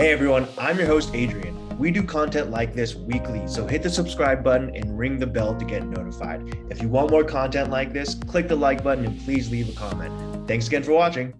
Hey everyone, I'm your host Adrian. We do content like this weekly, so hit the subscribe button and ring the bell to get notified. If you want more content like this, click the like button and please leave a comment. Thanks again for watching.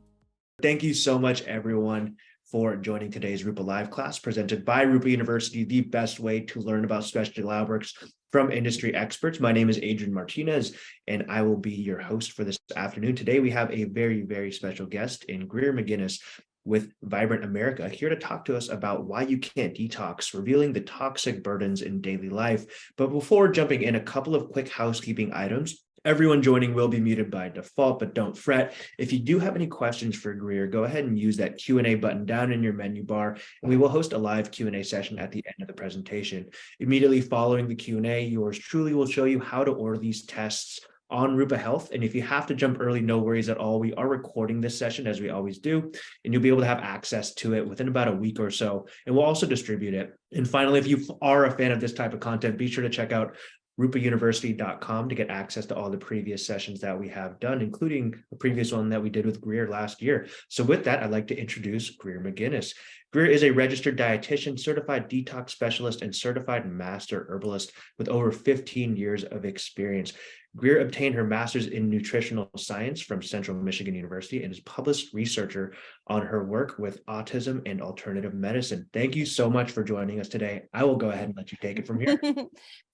Thank you so much everyone for joining today's Rupa Live class presented by Rupa University, the best way to learn about specialty lab works from industry experts. My name is Adrian Martinez, and I will be your host for this afternoon. Today, we have a very, very special guest in Greer McGuinness with Vibrant America, here to talk to us about why you can't detox, revealing the toxic burdens in daily life. But before jumping in, a couple of quick housekeeping items. Everyone joining will be muted by default, but don't fret. If you do have any questions for Greer, go ahead and use that Q&A button down in your menu bar, and we will host a live Q&A session at the end of the presentation. Immediately following the Q&A, yours truly will show you how to order these tests on Rupa Health. And if you have to jump early, no worries at all. We are recording this session as we always do, and you'll be able to have access to it within about a week or so. And we'll also distribute it. And finally, if you are a fan of this type of content, be sure to check out rupauniversity.com to get access to all the previous sessions that we have done, including the previous one that we did with Greer last year. So with that, I'd like to introduce Greer McGuinness. Greer is a registered dietitian, certified detox specialist, and certified master herbalist with over 15 years of experience. Greer obtained her master's in nutritional science from Central Michigan University and is published researcher on her work with autism and alternative medicine. Thank you so much for joining us today. I will go ahead and let you take it from here.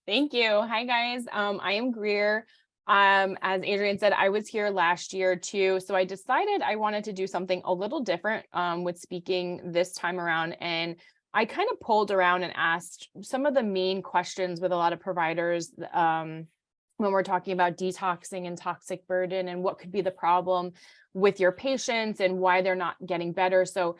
Thank you. Hi, guys. I am Greer. As Adrian said, I was here last year too. So I decided I wanted to do something a little different with speaking this time around. And I kind of polled around and asked some of the main questions with a lot of providers when we're talking about detoxing and toxic burden and what could be the problem with your patients and why they're not getting better. So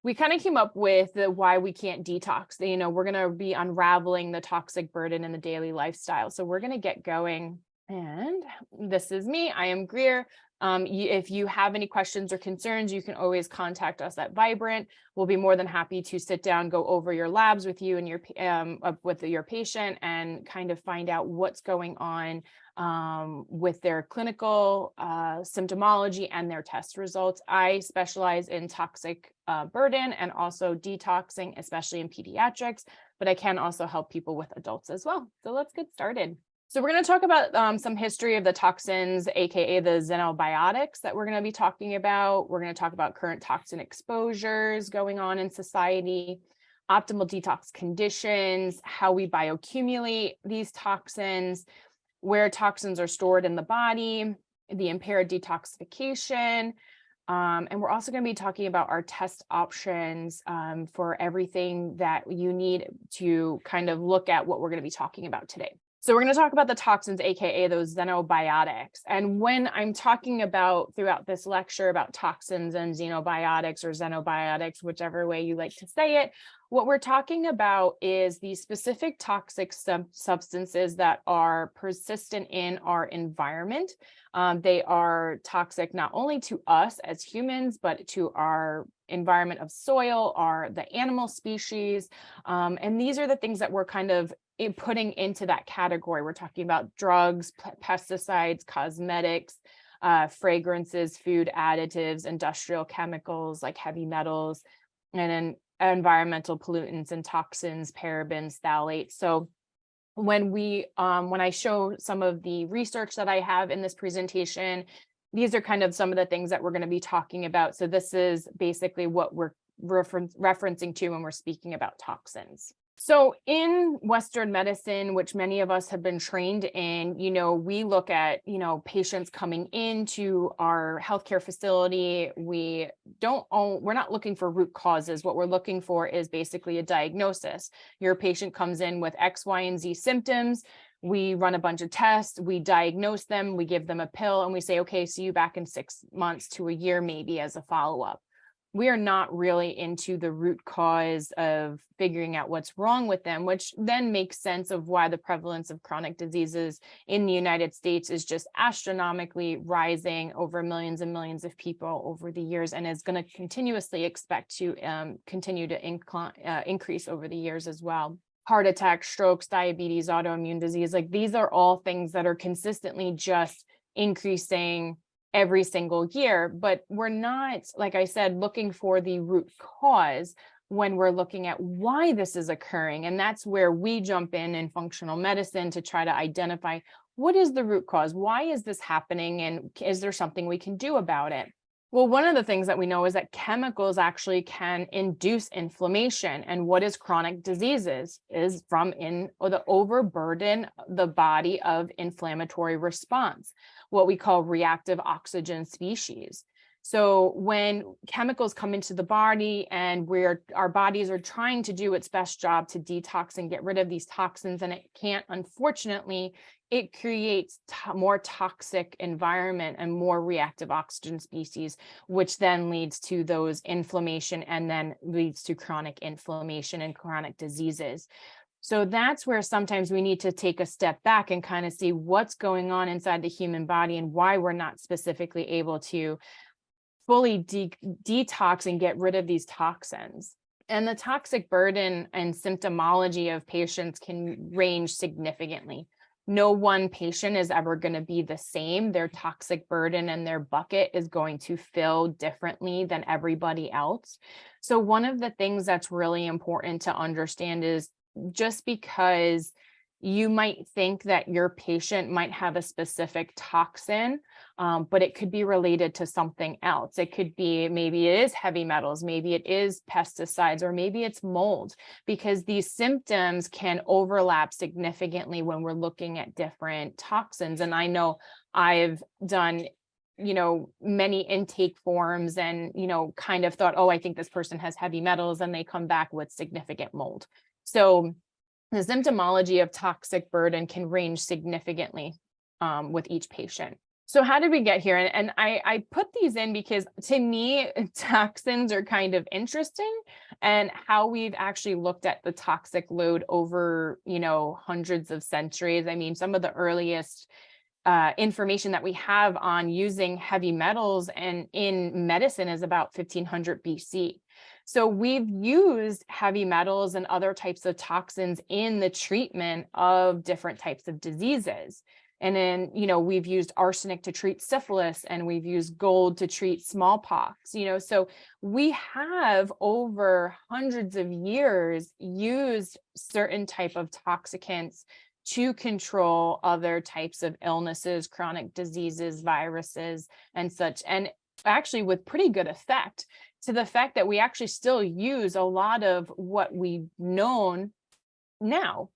we kind of came up with the why we can't detox. You know, we're going to be unraveling the toxic burden in the daily lifestyle. So we're going to get going. And this is me. I am Greer. If you have any questions or concerns, you can always contact us at Vibrant. We'll be more than happy to sit down, go over your labs with you and your patient, and kind of find out what's going on with their clinical symptomology and their test results. I specialize in toxic burden and also detoxing, especially in pediatrics, but I can also help people with adults as well. So let's get started. So we're going to talk about some history of the toxins, aka the xenobiotics that we're going to be talking about. We're going to talk about current toxin exposures going on in society, optimal detox conditions, how we bioaccumulate these toxins, where toxins are stored in the body, the impaired detoxification. And we're also going to be talking about our test options for everything that you need to kind of look at what we're going to be talking about today. So we're going to talk about the toxins, aka those xenobiotics. And when I'm talking about throughout this lecture about toxins and xenobiotics or xenobiotics, whichever way you like to say it, what we're talking about is the specific toxic substances that are persistent in our environment. They are toxic not only to us as humans, but to our environment of soil, the animal species. And these are the things that we're kind of putting into that category. We're talking about drugs, pesticides, cosmetics, fragrances, food additives, industrial chemicals like heavy metals, and then environmental pollutants and toxins, parabens, phthalates. So when I show some of the research that I have in this presentation, these are kind of some of the things that we're going to be talking about. So this is basically what we're referencing to when we're speaking about toxins. So in Western medicine, which many of us have been trained in, we look at, patients coming into our healthcare facility. We're not looking for root causes. What we're looking for is basically a diagnosis. Your patient comes in with X, Y, and Z symptoms. We run a bunch of tests, we diagnose them, we give them a pill, and we say, okay, see you back in 6 months to a year, maybe as a follow-up. We are not really into the root cause of figuring out what's wrong with them, which then makes sense of why the prevalence of chronic diseases in the United States is just astronomically rising over millions and millions of people over the years, and is going to continuously expect to continue to increase over the years as well. Heart attacks, strokes, diabetes, autoimmune disease, like these are all things that are consistently just increasing every single year, but we're not, like I said, looking for the root cause. when we're looking at why this is occurring. And that's where we jump in functional medicine to try to identify what is the root cause? Why is this happening? And is there something we can do about it? Well, one of the things that we know is that chemicals actually can induce inflammation. And what is chronic diseases is from the overburden the body of inflammatory response, what we call reactive oxygen species. So when chemicals come into the body and our bodies are trying to do its best job to detox and get rid of these toxins, and it can't, unfortunately, it creates more toxic environment and more reactive oxygen species, which then leads to those inflammation and then leads to chronic inflammation and chronic diseases. So that's where sometimes we need to take a step back and kind of see what's going on inside the human body and why we're not specifically able to fully detox and get rid of these toxins. And the toxic burden and symptomology of patients can range significantly. No one patient is ever going to be the same. Their toxic burden and their bucket is going to fill differently than everybody else. So one of the things that's really important to understand is just because you might think that your patient might have a specific toxin, but it could be related to something else. It could be, maybe it is heavy metals, maybe it is pesticides, or maybe it's mold, because these symptoms can overlap significantly when we're looking at different toxins. And I know I've done many intake forms and, kind of thought, oh, I think this person has heavy metals, and they come back with significant mold. So the symptomology of toxic burden can range significantly with each patient. So how did we get here? And I put these in because to me, toxins are kind of interesting, and how we've actually looked at the toxic load over, hundreds of centuries. I mean, some of the earliest information that we have on using heavy metals and in medicine is about 1500 BC. So we've used heavy metals and other types of toxins in the treatment of different types of diseases. And then, we've used arsenic to treat syphilis, and we've used gold to treat smallpox, so we have over hundreds of years used certain type of toxicants to control other types of illnesses, chronic diseases, viruses, and such. And actually with pretty good effect, to the fact that we actually still use a lot of what we've known now.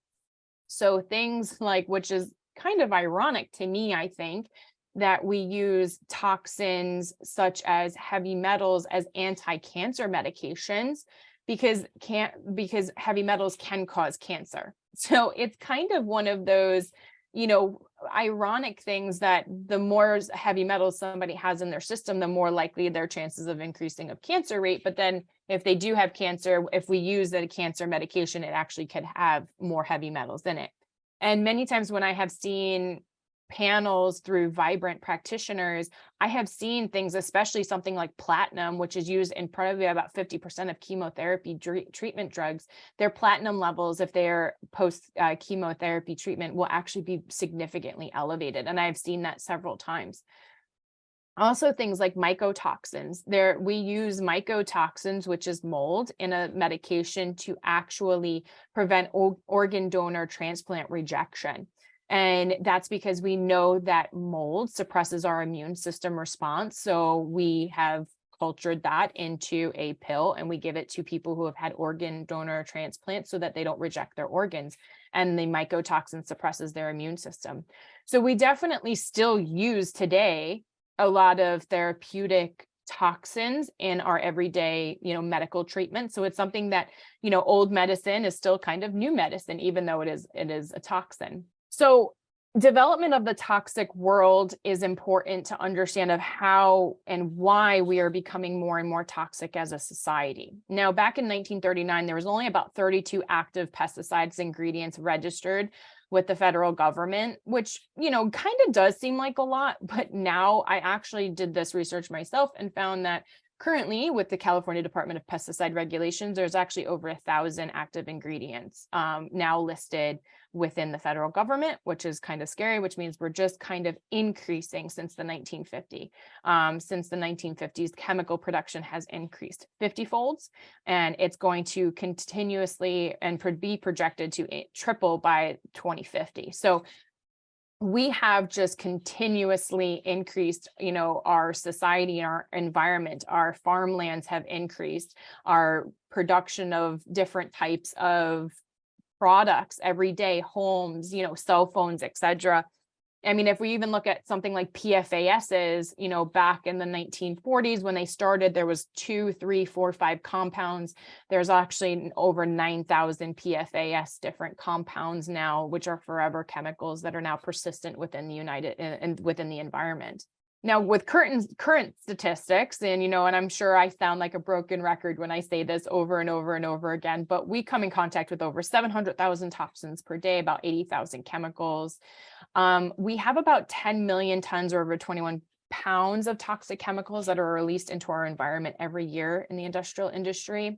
So things like, which is kind of ironic to me, I think, that we use toxins such as heavy metals as anti-cancer medications because heavy metals can cause cancer. So it's kind of one of those, ironic things that the more heavy metals somebody has in their system, the more likely their chances of increasing of cancer rate. But then if they do have cancer, if we use a cancer medication, it actually could have more heavy metals in it. And many times when I have seen panels through Vibrant practitioners, I have seen things, especially something like platinum, which is used in probably about 50% of chemotherapy treatment drugs. Their platinum levels, if they're post chemotherapy treatment, will actually be significantly elevated. And I've seen that several times. Also, things like mycotoxins. We use mycotoxins, which is mold, in a medication to actually prevent organ donor transplant rejection. And that's because we know that mold suppresses our immune system response. So we have cultured that into a pill, and we give it to people who have had organ donor transplants so that they don't reject their organs. And the mycotoxin suppresses their immune system. So we definitely still use today a lot of therapeutic toxins in our everyday, medical treatment. So it's something that, old medicine is still kind of new medicine, even though it is a toxin. So development of the toxic world is important to understand of how and why we are becoming more and more toxic as a society. Now, back in 1939, there was only about 32 active pesticides ingredients registered with the federal government, which, kind of does seem like a lot. But now I actually did this research myself and found that Currently, with the California Department of Pesticide Regulations, there's actually over 1,000 active ingredients now listed within the federal government, which is kind of scary, which means we're just kind of increasing since the 1950s. Since the 1950s, chemical production has increased 50 folds, and it's going to continuously and be projected to triple by 2050. So we have just continuously increased, our society, our environment, our farmlands have increased, our production of different types of products, everyday homes, cell phones, etc. I mean, if we even look at something like PFASs, back in the 1940s when they started, there was 2, 3, 4, 5 compounds. There's actually over 9,000 PFAS different compounds now, which are forever chemicals that are now persistent within the within the environment. Now, with current statistics, and I'm sure I sound like a broken record when I say this over and over and over again, but we come in contact with over 700,000 toxins per day, about 80,000 chemicals. We have about 10 million tons or over 21 pounds of toxic chemicals that are released into our environment every year in the industrial industry.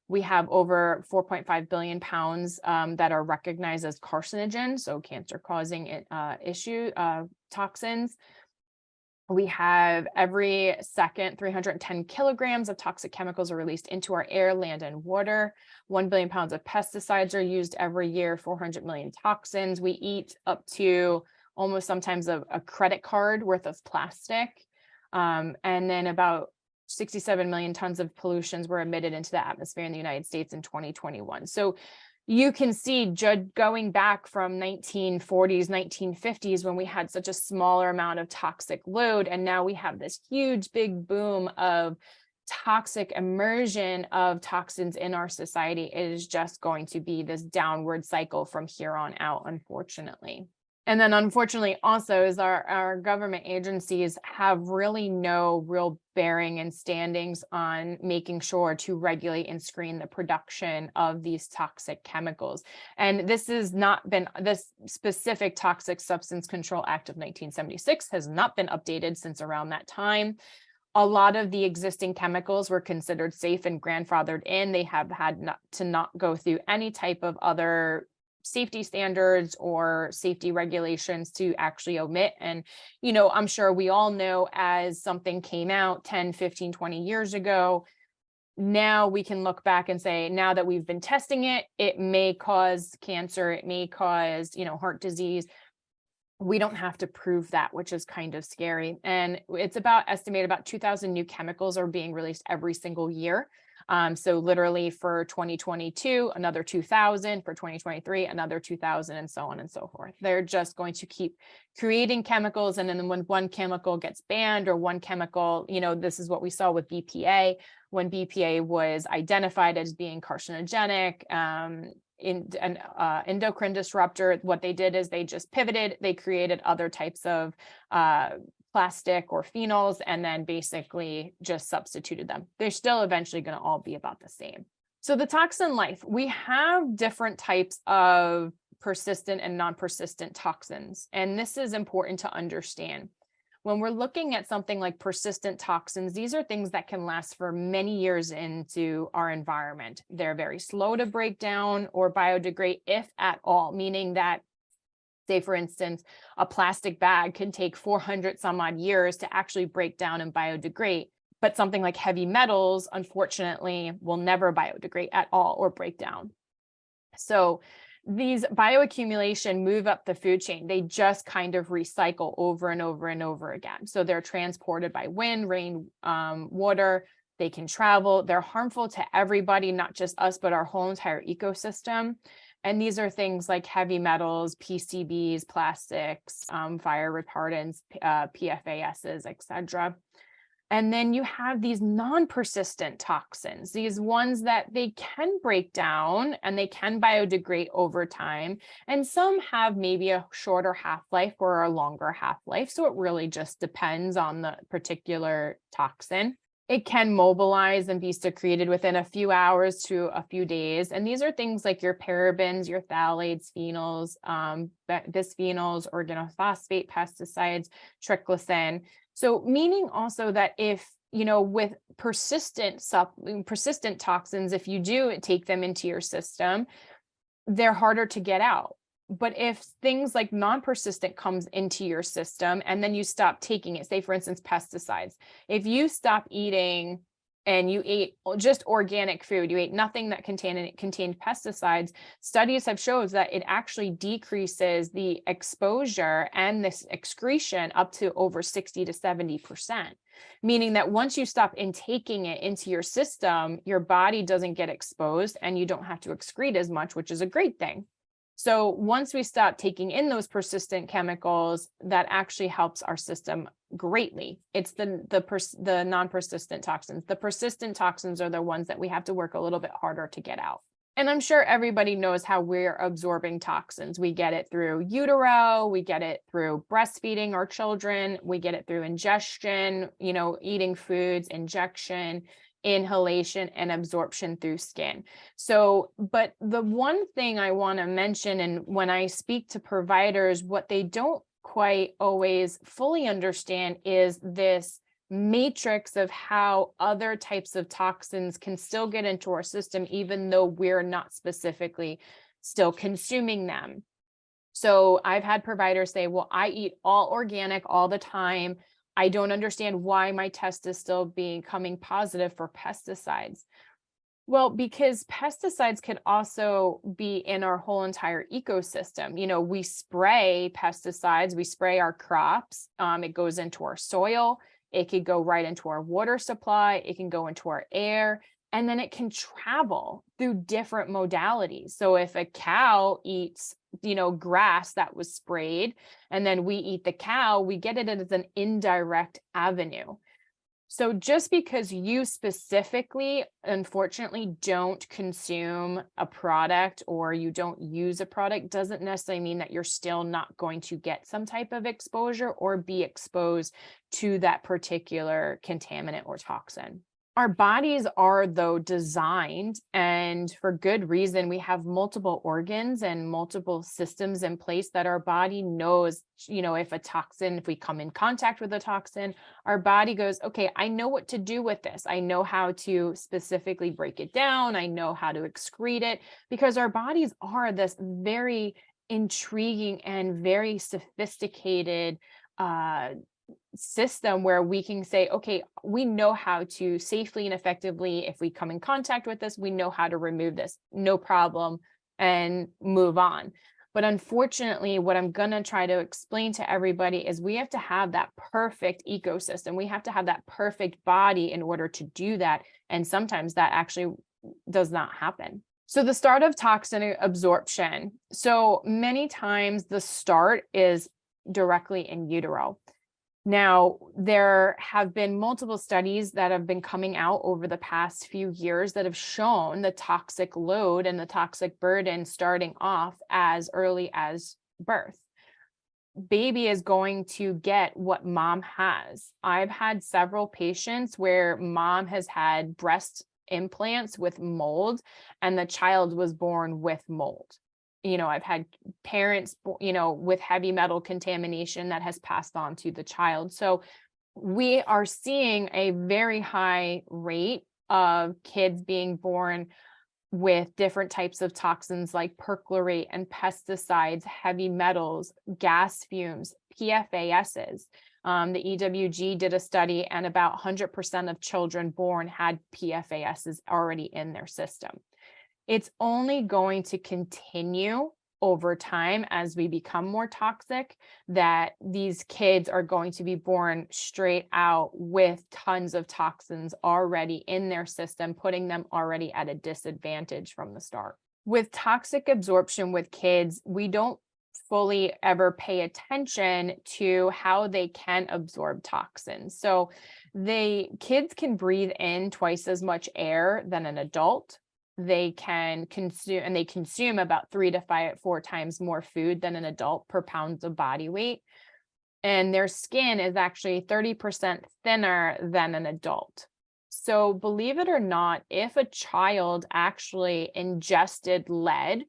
We have over 4.5 billion pounds that are recognized as carcinogens, so cancer-causing toxins. We have every second 310 kilograms of toxic chemicals are released into our air, land, and water. 1 billion pounds of pesticides are used every year, 400 million toxins. We eat up to almost sometimes a credit card worth of plastic. And then about 67 million tons of pollutions were emitted into the atmosphere in the United States in 2021. So you can see going back from 1940s, 1950s, when we had such a smaller amount of toxic load, and now we have this huge, big boom of toxic immersion of toxins in our society. It is just going to be this downward cycle from here on out, unfortunately. And then unfortunately also is our government agencies have really no real bearing and standings on making sure to regulate and screen the production of these toxic chemicals. And this specific Toxic Substance Control Act of 1976 has not been updated since around that time. A lot of the existing chemicals were considered safe and grandfathered in. They have had to not go through any type of other safety standards or safety regulations to actually omit. And, I'm sure we all know, as something came out 10, 15, 20 years ago, now we can look back and say, now that we've been testing it, it may cause cancer, it may cause, heart disease. We don't have to prove that, which is kind of scary. And it's estimated about 2,000 new chemicals are being released every single year. So literally for 2022, another 2,000, for 2023, another 2,000, and so on and so forth. They're just going to keep creating chemicals. And then when one chemical gets banned or one chemical, this is what we saw with BPA. When BPA was identified as being carcinogenic, an endocrine disruptor, what they did is they just pivoted. They created other types of plastic or phenols, and then basically just substituted them. They're still eventually going to all be about the same. So the toxin life, we have different types of persistent and non-persistent toxins. And this is important to understand. When we're looking at something like persistent toxins, these are things that can last for many years into our environment. They're very slow to break down or biodegrade, if at all, meaning that, say, for instance, a plastic bag can take 400 some odd years to actually break down and biodegrade. But something like heavy metals, unfortunately, will never biodegrade at all or break down. So these bioaccumulation move up the food chain. They just kind of recycle over and over and over again. So they're transported by wind, rain, water. They can travel. They're harmful to everybody, not just us, but our whole entire ecosystem. And these are things like heavy metals, PCBs, plastics, fire retardants, PFASs, etc. And then you have these non-persistent toxins, these ones that they can break down and they can biodegrade over time. And some have maybe a shorter half-life or a longer half-life. So it really just depends on the particular toxin. It can mobilize and be secreted within a few hours to a few days. And these are things like your parabens, your phthalates, phenols, bisphenols, organophosphate, pesticides, triclosan. So meaning also that if with persistent toxins, if you do take them into your system, they're harder to get out. But if things like non-persistent comes into your system and then you stop taking it, say for instance, pesticides, if you stop eating and you ate just organic food, you ate nothing that contained pesticides, studies have shown that it actually decreases the exposure and this excretion up to over 60 to 70%, meaning that once you stop intaking it into your system, your body doesn't get exposed and you don't have to excrete as much, which is a great thing. So once we stop taking in those persistent chemicals, that actually helps our system greatly. It's the non-persistent toxins. The persistent toxins are the ones that we have to work a little bit harder to get out. And I'm sure everybody knows how we're absorbing toxins. We get it through utero, we get it through breastfeeding our children, we get it through ingestion, eating foods, injection, inhalation, and absorption through skin. So, but the one thing I want to mention, and when I speak to providers, what they don't quite always fully understand is this matrix of how other types of toxins can still get into our system, even though we're not specifically still consuming them. So I've had providers say, well, I eat all organic all the time. I don't understand why my test is still coming positive for pesticides. Well, because pesticides could also be in our whole entire ecosystem. We spray pesticides, we spray our crops, it goes into our soil, it could go right into our water supply, it can go into our air, and then it can travel through different modalities. So if a cow eats, grass that was sprayed, and then we eat the cow, we get it as an indirect avenue. So just because you specifically, unfortunately, don't consume a product or you don't use a product doesn't necessarily mean that you're still not going to get some type of exposure or be exposed to that particular contaminant or toxin. Our bodies are, though, designed, and for good reason, we have multiple organs and multiple systems in place that our body knows, if we come in contact with a toxin, our body goes, okay, I know what to do with this. I know how to specifically break it down. I know how to excrete it, because our bodies are this very intriguing and very sophisticated system where we can say, okay, we know how to safely and effectively, if we come in contact with this, we know how to remove this, no problem, and move on. But unfortunately, what I'm going to try to explain to everybody is we have to have that perfect ecosystem. We have to have that perfect body in order to do that. And sometimes that actually does not happen. So the start of toxin absorption. So many times the start is directly in utero. Now, there have been multiple studies that have been coming out over the past few years that have shown the toxic load and the toxic burden starting off as early as birth. Baby is going to get what mom has. I've had several patients where mom has had breast implants with mold and the child was born with mold. I've had parents, with heavy metal contamination that has passed on to the child. So we are seeing a very high rate of kids being born with different types of toxins like perchlorate and pesticides, heavy metals, gas fumes, PFASs. The EWG did a study and about 100% of children born had PFASs already in their system. It's only going to continue over time as we become more toxic, that these kids are going to be born straight out with tons of toxins already in their system, putting them already at a disadvantage from the start. With toxic absorption with kids, we don't fully ever pay attention to how they can absorb toxins. So kids can breathe in twice as much air than an adult. They can consume about 3 to 4 times more food than an adult per pound of body weight. And their skin is actually 30% thinner than an adult. So believe it or not, if a child actually ingested lead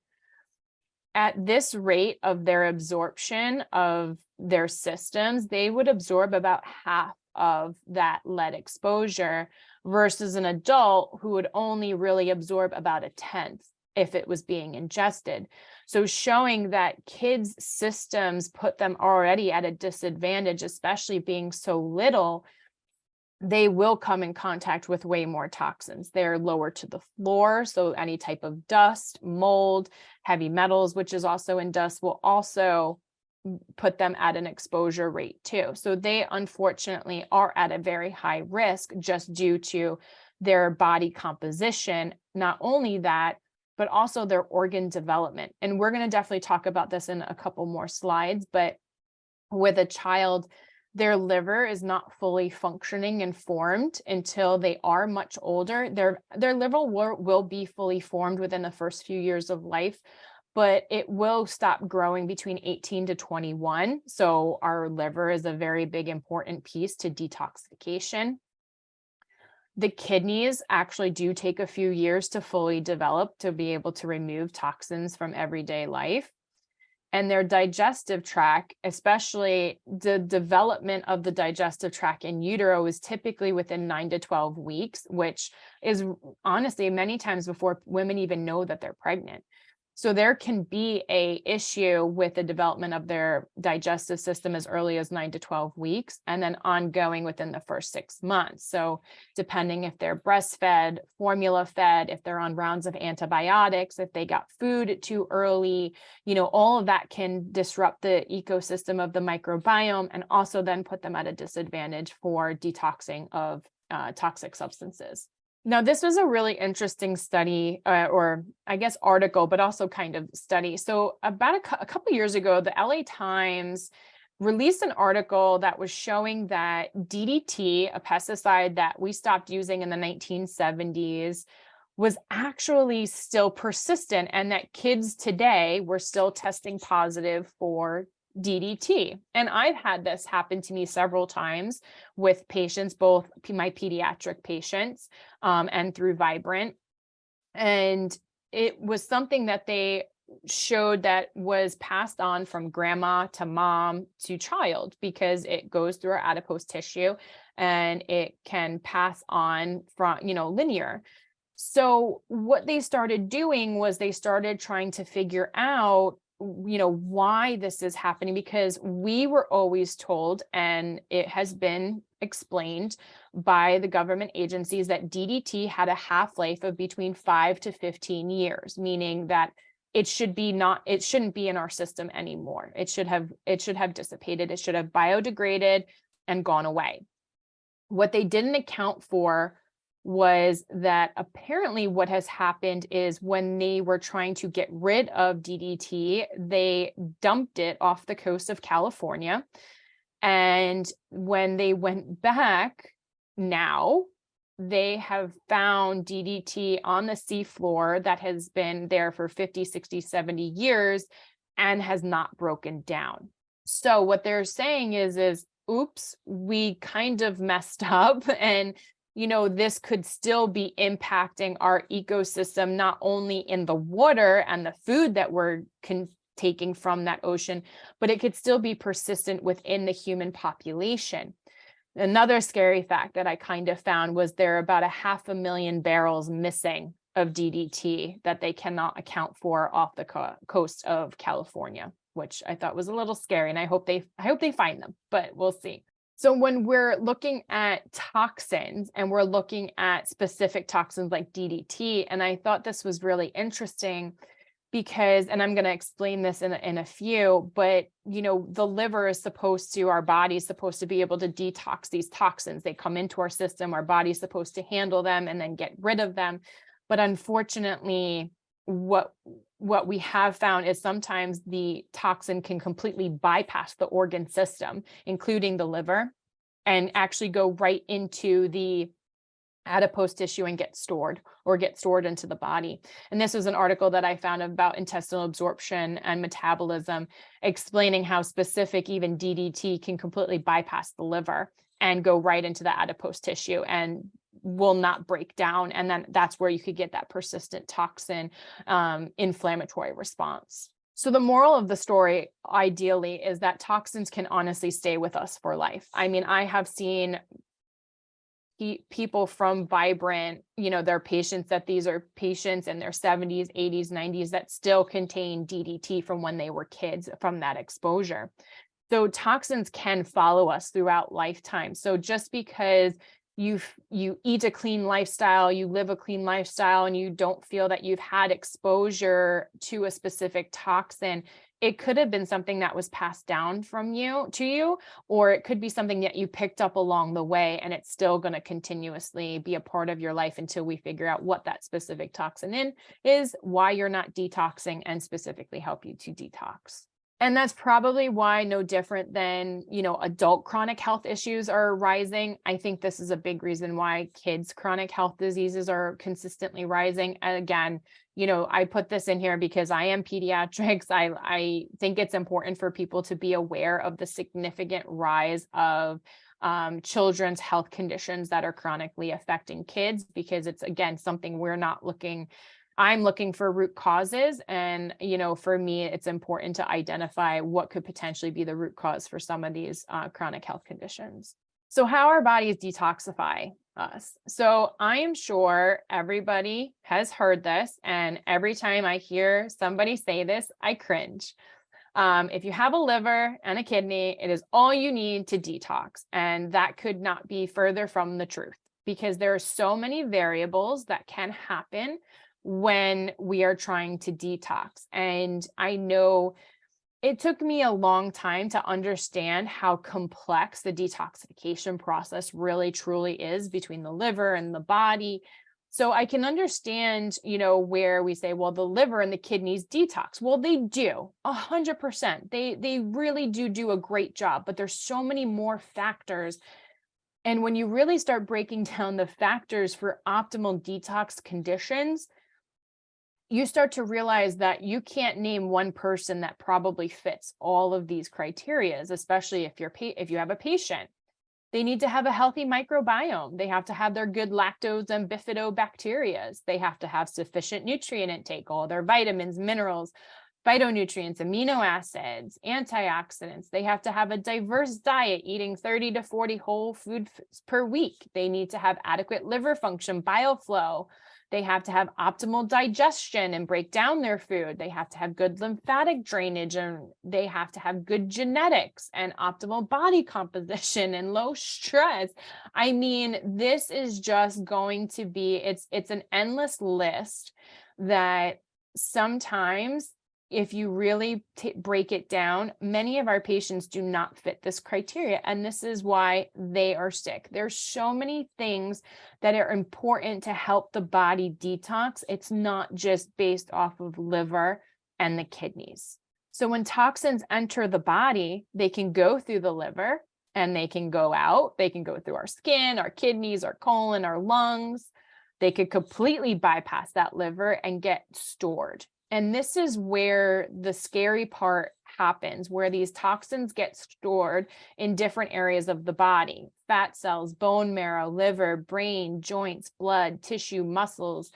at this rate of their absorption of their systems, they would absorb about half of that lead exposure versus an adult who would only really absorb about 1/10 if it was being ingested. So showing that kids' systems put them already at a disadvantage, especially being so little, they will come in contact with way more toxins. They're lower to the floor, so any type of dust, mold, heavy metals, which is also in dust, will also put them at an exposure rate too. So they unfortunately are at a very high risk just due to their body composition. Not only that, but also their organ development. And we're going to definitely talk about this in a couple more slides, but with a child, their liver is not fully functioning and formed until they are much older. Their liver will be fully formed within the first few years of life, but it will stop growing between 18 to 21. So our liver is a very big, important piece to detoxification. The kidneys actually do take a few years to fully develop to be able to remove toxins from everyday life. And their digestive tract, especially the development of the digestive tract in utero, is typically within 9 to 12 weeks, which is honestly many times before women even know that they're pregnant. So there can be an issue with the development of their digestive system as early as 9 to 12 weeks, and then ongoing within the first 6 months. So depending if they're breastfed, formula fed, if they're on rounds of antibiotics, if they got food too early, all of that can disrupt the ecosystem of the microbiome and also then put them at a disadvantage for detoxing of toxic substances. Now, this was a really interesting study, or I guess article, but also kind of study. So about a couple years ago, the LA Times released an article that was showing that DDT, a pesticide that we stopped using in the 1970s, was actually still persistent, and that kids today were still testing positive for DDT. And I've had this happen to me several times with patients, both my pediatric patients and through Vibrant. And it was something that they showed that was passed on from grandma to mom to child, because it goes through our adipose tissue and it can pass on from, linear. So what they started doing was they started trying to figure out why this is happening, because we were always told, and it has been explained by the government agencies, that DDT had a half-life of between 5 to 15 years, meaning that it shouldn't be in our system anymore. It should have dissipated. It should have biodegraded and gone away. What they didn't account for was that apparently what has happened is when they were trying to get rid of DDT, they dumped it off the coast of California. And when they went back now, they have found DDT on the seafloor that has been there for 50, 60, 70 years and has not broken down. So what they're saying is, oops, we kind of messed up, and this could still be impacting our ecosystem, not only in the water and the food that we're taking from that ocean, but it could still be persistent within the human population. Another scary fact that I kind of found was there are about 500,000 barrels missing of DDT that they cannot account for off the coast of California, which I thought was a little scary, and I hope they find them, but we'll see. So when we're looking at toxins and we're looking at specific toxins like DDT, and I thought this was really interesting because, and I'm going to explain this in a few, but the liver is our body is supposed to be able to detox these toxins. They come into our system, our body's supposed to handle them and then get rid of them. But unfortunately, what we have found is sometimes the toxin can completely bypass the organ system, including the liver, and actually go right into the adipose tissue and get stored into the body. And this was an article that I found about intestinal absorption and metabolism, explaining how specific even DDT can completely bypass the liver and go right into the adipose tissue and will not break down. And then that's where you could get that persistent toxin inflammatory response. So the moral of the story, ideally, is that toxins can honestly stay with us for life. I mean, I have seen people from Vibrant, their patients, that these are patients in their 70s, 80s, 90s that still contain DDT from when they were kids from that exposure. So toxins can follow us throughout lifetime. So just because you eat a clean lifestyle, you live a clean lifestyle, and you don't feel that you've had exposure to a specific toxin, it could have been something that was passed down from you to you, or it could be something that you picked up along the way, and it's still going to continuously be a part of your life until we figure out what that specific toxin is, why you're not detoxing, and specifically help you to detox. And that's probably why, no different than, adult chronic health issues are rising. I think this is a big reason why kids' chronic health diseases are consistently rising. And again, I put this in here because I am pediatrics. I think it's important for people to be aware of the significant rise of children's health conditions that are chronically affecting kids, because it's, again, something I'm looking for root causes. And, for me, it's important to identify what could potentially be the root cause for some of these chronic health conditions. So how our bodies detoxify us. So I am sure everybody has heard this. And every time I hear somebody say this, I cringe. If you have a liver and a kidney, it is all you need to detox. And that could not be further from the truth, because there are so many variables that can happen when we are trying to detox. And I know it took me a long time to understand how complex the detoxification process really truly is between the liver and the body. So I can understand, where we say, well, the liver and the kidneys detox. Well, they do 100%. They really do a great job, but there's so many more factors. And when you really start breaking down the factors for optimal detox conditions, you start to realize that you can't name one person that probably fits all of these criteria, especially if you have a patient. They need to have a healthy microbiome. They have to have their good lactose and bifidobacteria. They have to have sufficient nutrient intake, all their vitamins, minerals, phytonutrients, amino acids, antioxidants. They have to have a diverse diet, eating 30 to 40 whole foods per week. They need to have adequate liver function, bioflow. They have to have optimal digestion and break down their food. They have to have good lymphatic drainage, and they have to have good genetics and optimal body composition and low stress. I mean, this is just going to be, it's an endless list that sometimes, if you really break it down, many of our patients do not fit this criteria. And this is why they are sick. There's so many things that are important to help the body detox. It's not just based off of liver and the kidneys. So when toxins enter the body, they can go through the liver and they can go out. They can go through our skin, our kidneys, our colon, our lungs. They could completely bypass that liver and get stored. And this is where the scary part happens, where these toxins get stored in different areas of the body: fat cells, bone marrow, liver, brain, joints, blood, tissue, muscles.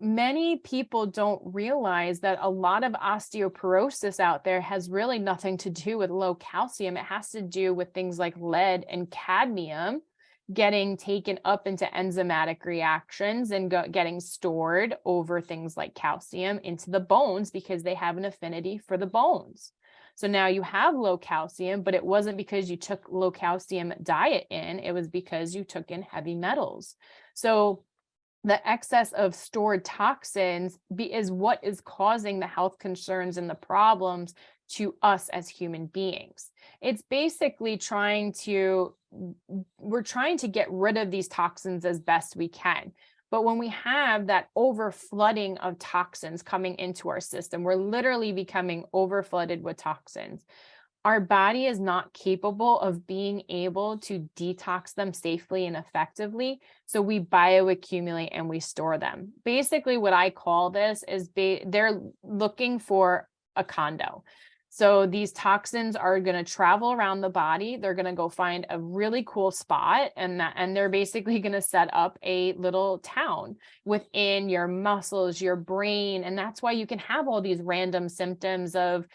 Many people don't realize that a lot of osteoporosis out there has really nothing to do with low calcium. It has to do with things like lead and cadmium getting taken up into enzymatic reactions and getting stored over things like calcium into the bones, because they have an affinity for the bones. So now you have low calcium, but it wasn't because you took low calcium diet in, it was because you took in heavy metals. So the excess of stored toxins is what is causing the health concerns and the problems to us as human beings. It's basically we're trying to get rid of these toxins as best we can. But when we have that overflooding of toxins coming into our system, we're literally becoming overflooded with toxins. Our body is not capable of being able to detox them safely and effectively. So we bioaccumulate and we store them. Basically, what I call this is they're looking for a condo. So these toxins are going to travel around the body. They're going to go find a really cool spot, and they're basically going to set up a little town within your muscles, your brain. And that's why you can have all these random symptoms of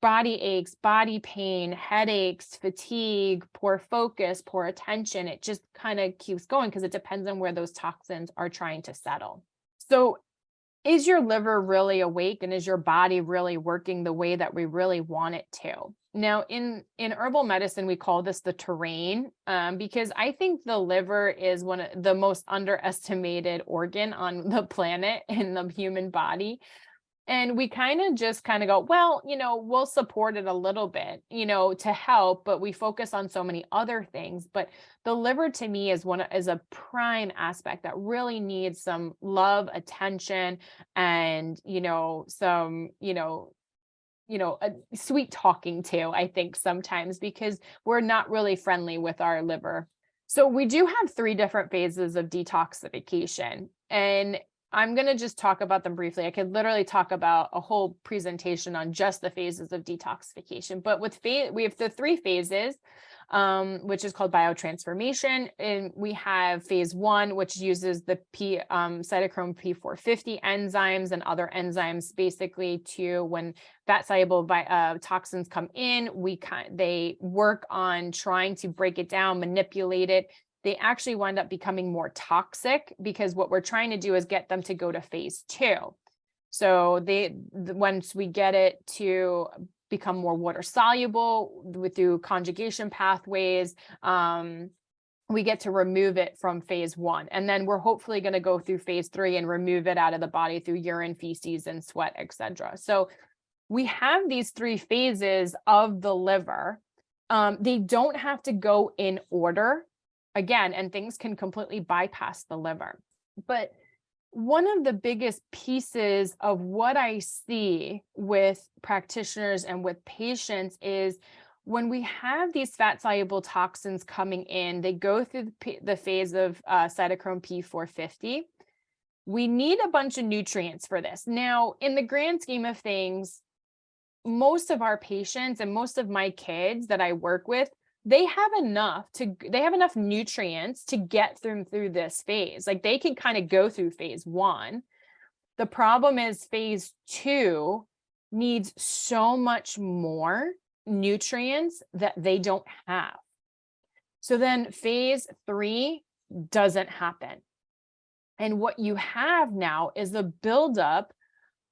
body aches, body pain, headaches, fatigue, poor focus, poor attention. It just kind of keeps going because it depends on where those toxins are trying to settle. So is your liver really awake, and is your body really working the way that we really want it to? Now, in herbal medicine, we call this the terrain, because I think the liver is one of the most underestimated organ on the planet in the human body. And we kind of go, well, we'll support it a little bit, to help, but we focus on so many other things. But the liver to me is a prime aspect that really needs some love, attention, and, some, a sweet talking to, I think sometimes, because we're not really friendly with our liver. So we do have 3 different phases of detoxification, and I'm going to just talk about them briefly. I could literally talk about a whole presentation on just the phases of detoxification, but we have the 3 phases, which is called biotransformation. And we have phase 1, which uses the cytochrome P450 enzymes and other enzymes, basically to, when fat soluble toxins come in, they work on trying to break it down, manipulate it. They actually wind up becoming more toxic, because what we're trying to do is get them to go to phase 2. So once we get it to become more water soluble through conjugation pathways, we get to remove it from phase 1. And then we're hopefully going to go through phase 3 and remove it out of the body through urine, feces, and sweat, etc. So we have these 3 phases of the liver. They don't have to go in order. Again, and things can completely bypass the liver. But one of the biggest pieces of what I see with practitioners and with patients is when we have these fat soluble toxins coming in, they go through the phase of cytochrome P450. We need a bunch of nutrients for this. Now, in the grand scheme of things, most of our patients and most of my kids that I work with, they have enough nutrients to get through this phase. Like, they can kind of go through phase 1. The problem is phase 2 needs so much more nutrients that they don't have. So then phase 3 doesn't happen. And what you have now is a buildup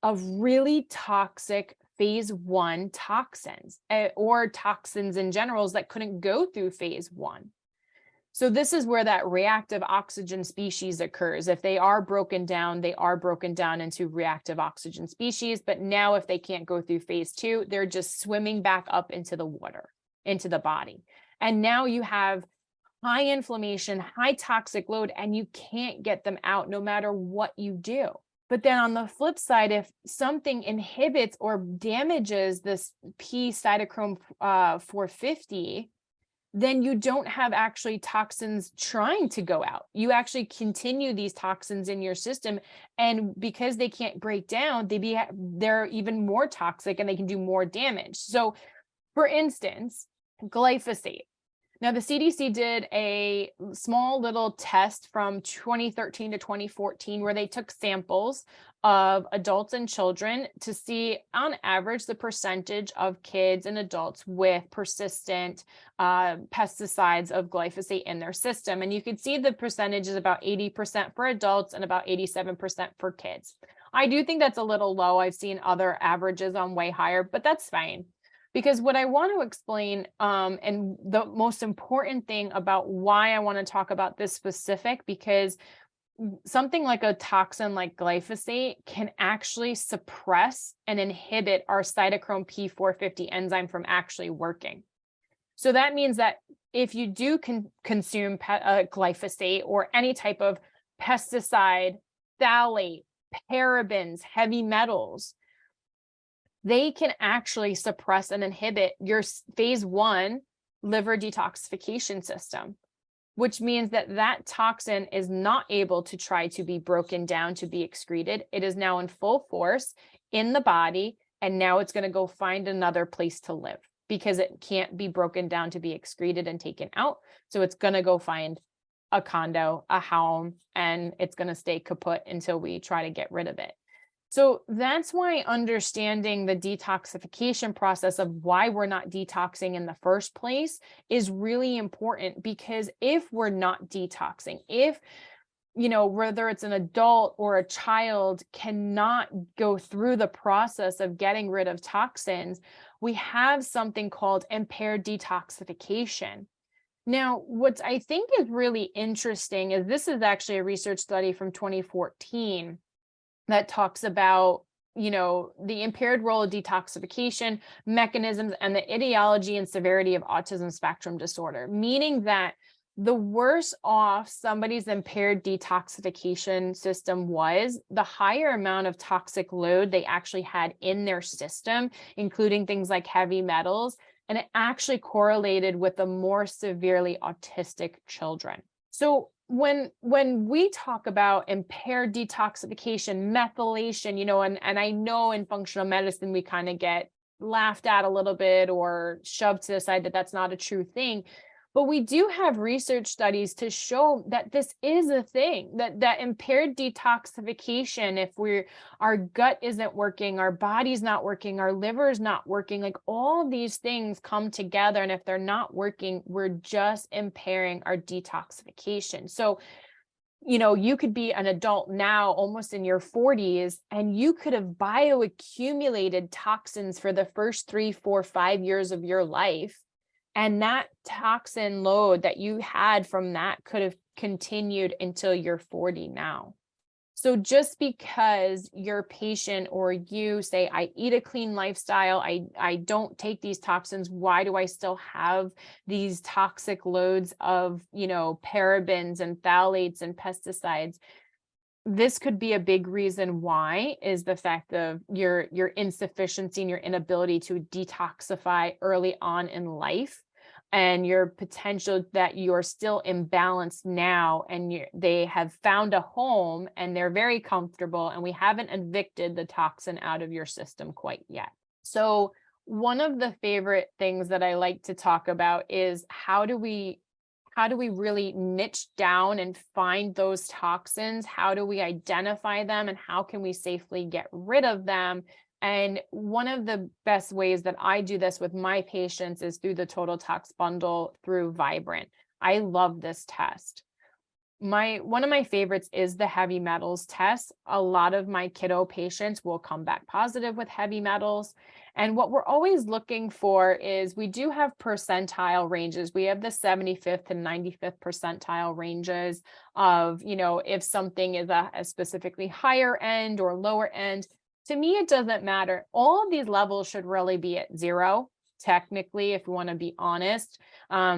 of really toxic phase 1 toxins, or toxins in general that couldn't go through phase 1. So this is where that reactive oxygen species occurs. If they are broken down, they are broken down into reactive oxygen species. But now if they can't go through phase 2, they're just swimming back up into the water, into the body. And now you have high inflammation, high toxic load, and you can't get them out no matter what you do. But then on the flip side, if something inhibits or damages this P cytochrome 450, then you don't have actually toxins trying to go out. You actually continue these toxins in your system. And because they can't break down, they're even more toxic and they can do more damage. So for instance, glyphosate. Now, the CDC did a small little test from 2013 to 2014 where they took samples of adults and children to see, on average, the percentage of kids and adults with persistent pesticides of glyphosate in their system. And you could see the percentage is about 80% for adults and about 87% for kids. I do think that's a little low. I've seen other averages on way higher, but that's fine. Because what I want to explain, and the most important thing about why I want to talk about this specific, because something like a toxin like glyphosate can actually suppress and inhibit our cytochrome P450 enzyme from actually working. So that means that if you do consume glyphosate or any type of pesticide, phthalate, parabens, heavy metals, they can actually suppress and inhibit your phase 1 liver detoxification system, which means that that toxin is not able to try to be broken down to be excreted. It is now in full force in the body, and now it's going to go find another place to live because it can't be broken down to be excreted and taken out. So it's going to go find a condo, a home, and it's going to stay kaput until we try to get rid of it. So that's why understanding the detoxification process of why we're not detoxing in the first place is really important, because if we're not detoxing, if, whether it's an adult or a child cannot go through the process of getting rid of toxins, we have something called impaired detoxification. Now, what I think is really interesting is this is actually a research study from 2014 that talks about, the impaired role of detoxification mechanisms and the etiology and severity of autism spectrum disorder, meaning that the worse off somebody's impaired detoxification system was, the higher amount of toxic load they actually had in their system, including things like heavy metals. And it actually correlated with the more severely autistic children. So when we talk about impaired detoxification, methylation, and I know in functional medicine, we kind of get laughed at a little bit or shoved to the side that that's not a true thing. But we do have research studies to show that this is a thing, that impaired detoxification, if our gut isn't working, our body's not working, our liver is not working, like all of these things come together. And if they're not working, we're just impairing our detoxification. So, you could be an adult now, almost in your 40s, and you could have bioaccumulated toxins for the first 3, 4, 5 years of your life. And that toxin load that you had from that could have continued until you're 40 now. So just because your patient or you say, I eat a clean lifestyle, I don't take these toxins, why do I still have these toxic loads of, parabens and phthalates and pesticides? This could be a big reason why, is the fact of your insufficiency and your inability to detoxify early on in life, and your potential that you're still imbalanced now, and they have found a home and they're very comfortable, and we haven't evicted the toxin out of your system quite yet. So one of the favorite things that I like to talk about is how do we really niche down and find those toxins? How do we identify them, and how can we safely get rid of them? And one of the best ways that I do this with my patients is through the Total Tox Bundle through Vibrant. I love this test. One of my favorites is the heavy metals test. A lot of my kiddo patients will come back positive with heavy metals. And what we're always looking for is, we do have percentile ranges. We have the 75th and 95th percentile ranges of, if something is a specifically higher end or lower end. To me, it doesn't matter. All of these levels should really be at 0, technically, if we want to be honest,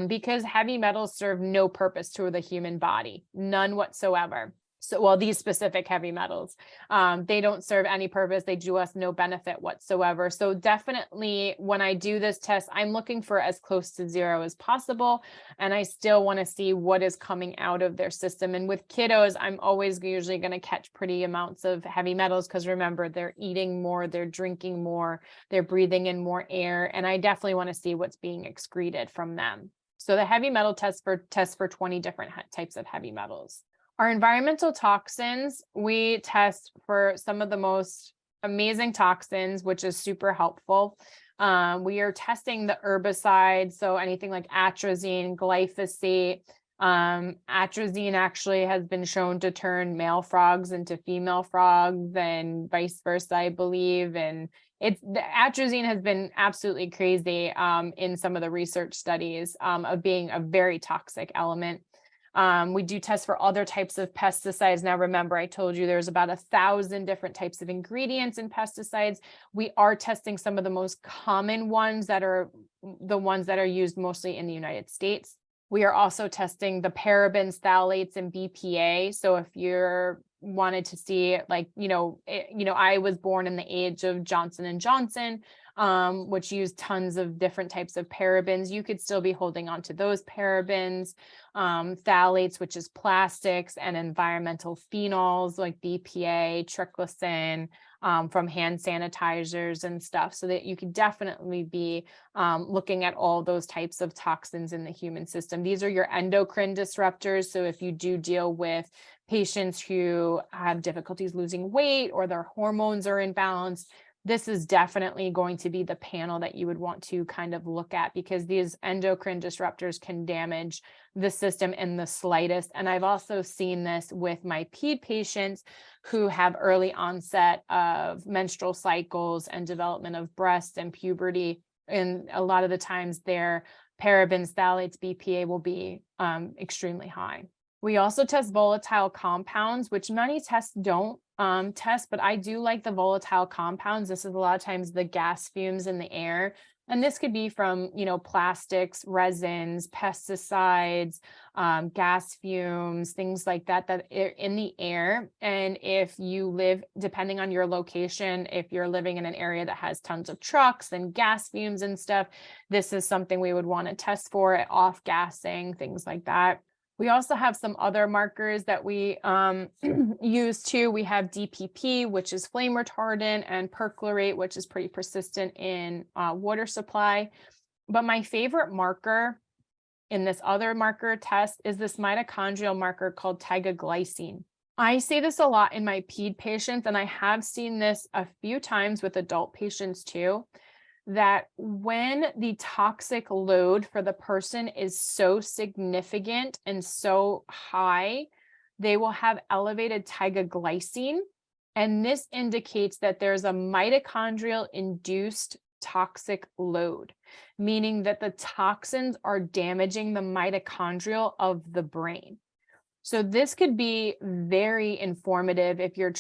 because heavy metals serve no purpose to the human body, none whatsoever. So, well, these specific heavy metals, they don't serve any purpose. They do us no benefit whatsoever. So definitely when I do this test, I'm looking for as close to 0 as possible. And I still want to see what is coming out of their system. And with kiddos, I'm always usually going to catch pretty amounts of heavy metals, because remember, they're eating more, they're drinking more, they're breathing in more air. And I definitely want to see what's being excreted from them. So the heavy metal test for 20 different types of heavy metals. Our environmental toxins, we test for some of the most amazing toxins, which is super helpful. We are testing the herbicides, so anything like atrazine, glyphosate. Atrazine actually has been shown to turn male frogs into female frogs, and vice versa, I believe. And the atrazine has been absolutely crazy in some of the research studies of being a very toxic element. We do test for other types of pesticides. Now, remember, I told you there's about 1,000 different types of ingredients in pesticides. We are testing some of the most common ones that are the ones that are used mostly in the United States. We are also testing the parabens, phthalates, and BPA. So if you're wanted to see, like, I was born in the age of Johnson & Johnson. which use tons of different types of parabens. You could still be holding on to those parabens, phthalates, which is plastics, and environmental phenols like BPA, triclosan, from hand sanitizers and stuff, so that you could definitely be looking at all those types of toxins in the human system. These are your endocrine disruptors. So if you do deal with patients who have difficulties losing weight or their hormones are imbalanced, this is definitely going to be the panel that you would want to kind of look at, because these endocrine disruptors can damage the system in the slightest. And I've also seen this with my ped patients who have early onset of menstrual cycles and development of breasts and puberty. And a lot of the times their parabens, phthalates, BPA will be extremely high. We also test volatile compounds, which many tests don't test, but I do like the volatile compounds. This is a lot of times the gas fumes in the air. And this could be from, plastics, resins, pesticides, gas fumes, things like that, that are in the air. And if you live, depending on your location, if you're living in an area that has tons of trucks and gas fumes and stuff, this is something we would want to test for, off gassing, things like that. We also have some other markers that we use too. We have DPP, which is flame retardant, and perchlorate, which is pretty persistent in water supply. But my favorite marker in this other marker test is this mitochondrial marker called tagaglycine. I say this a lot in my ped patients, and I have seen this a few times with adult patients too, that when the toxic load for the person is so significant and so high, they will have elevated tagaglycine. And this indicates that there's a mitochondrial induced toxic load, meaning that the toxins are damaging the mitochondrial of the brain. So this could be very informative if you're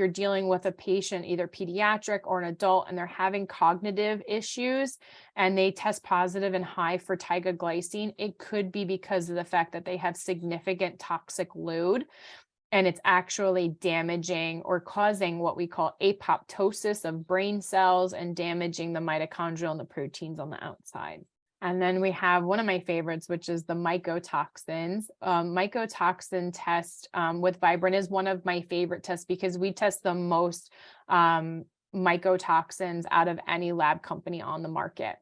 dealing with a patient, either pediatric or an adult, and they're having cognitive issues and they test positive and high for tagaglycine. It could be because of the fact that they have significant toxic load, and it's actually damaging or causing what we call apoptosis of brain cells and damaging the mitochondrial and the proteins on the outside. And then we have one of my favorites, which is the mycotoxins. Mycotoxin test with Vibrant is one of my favorite tests because we test the most mycotoxins out of any lab company on the market.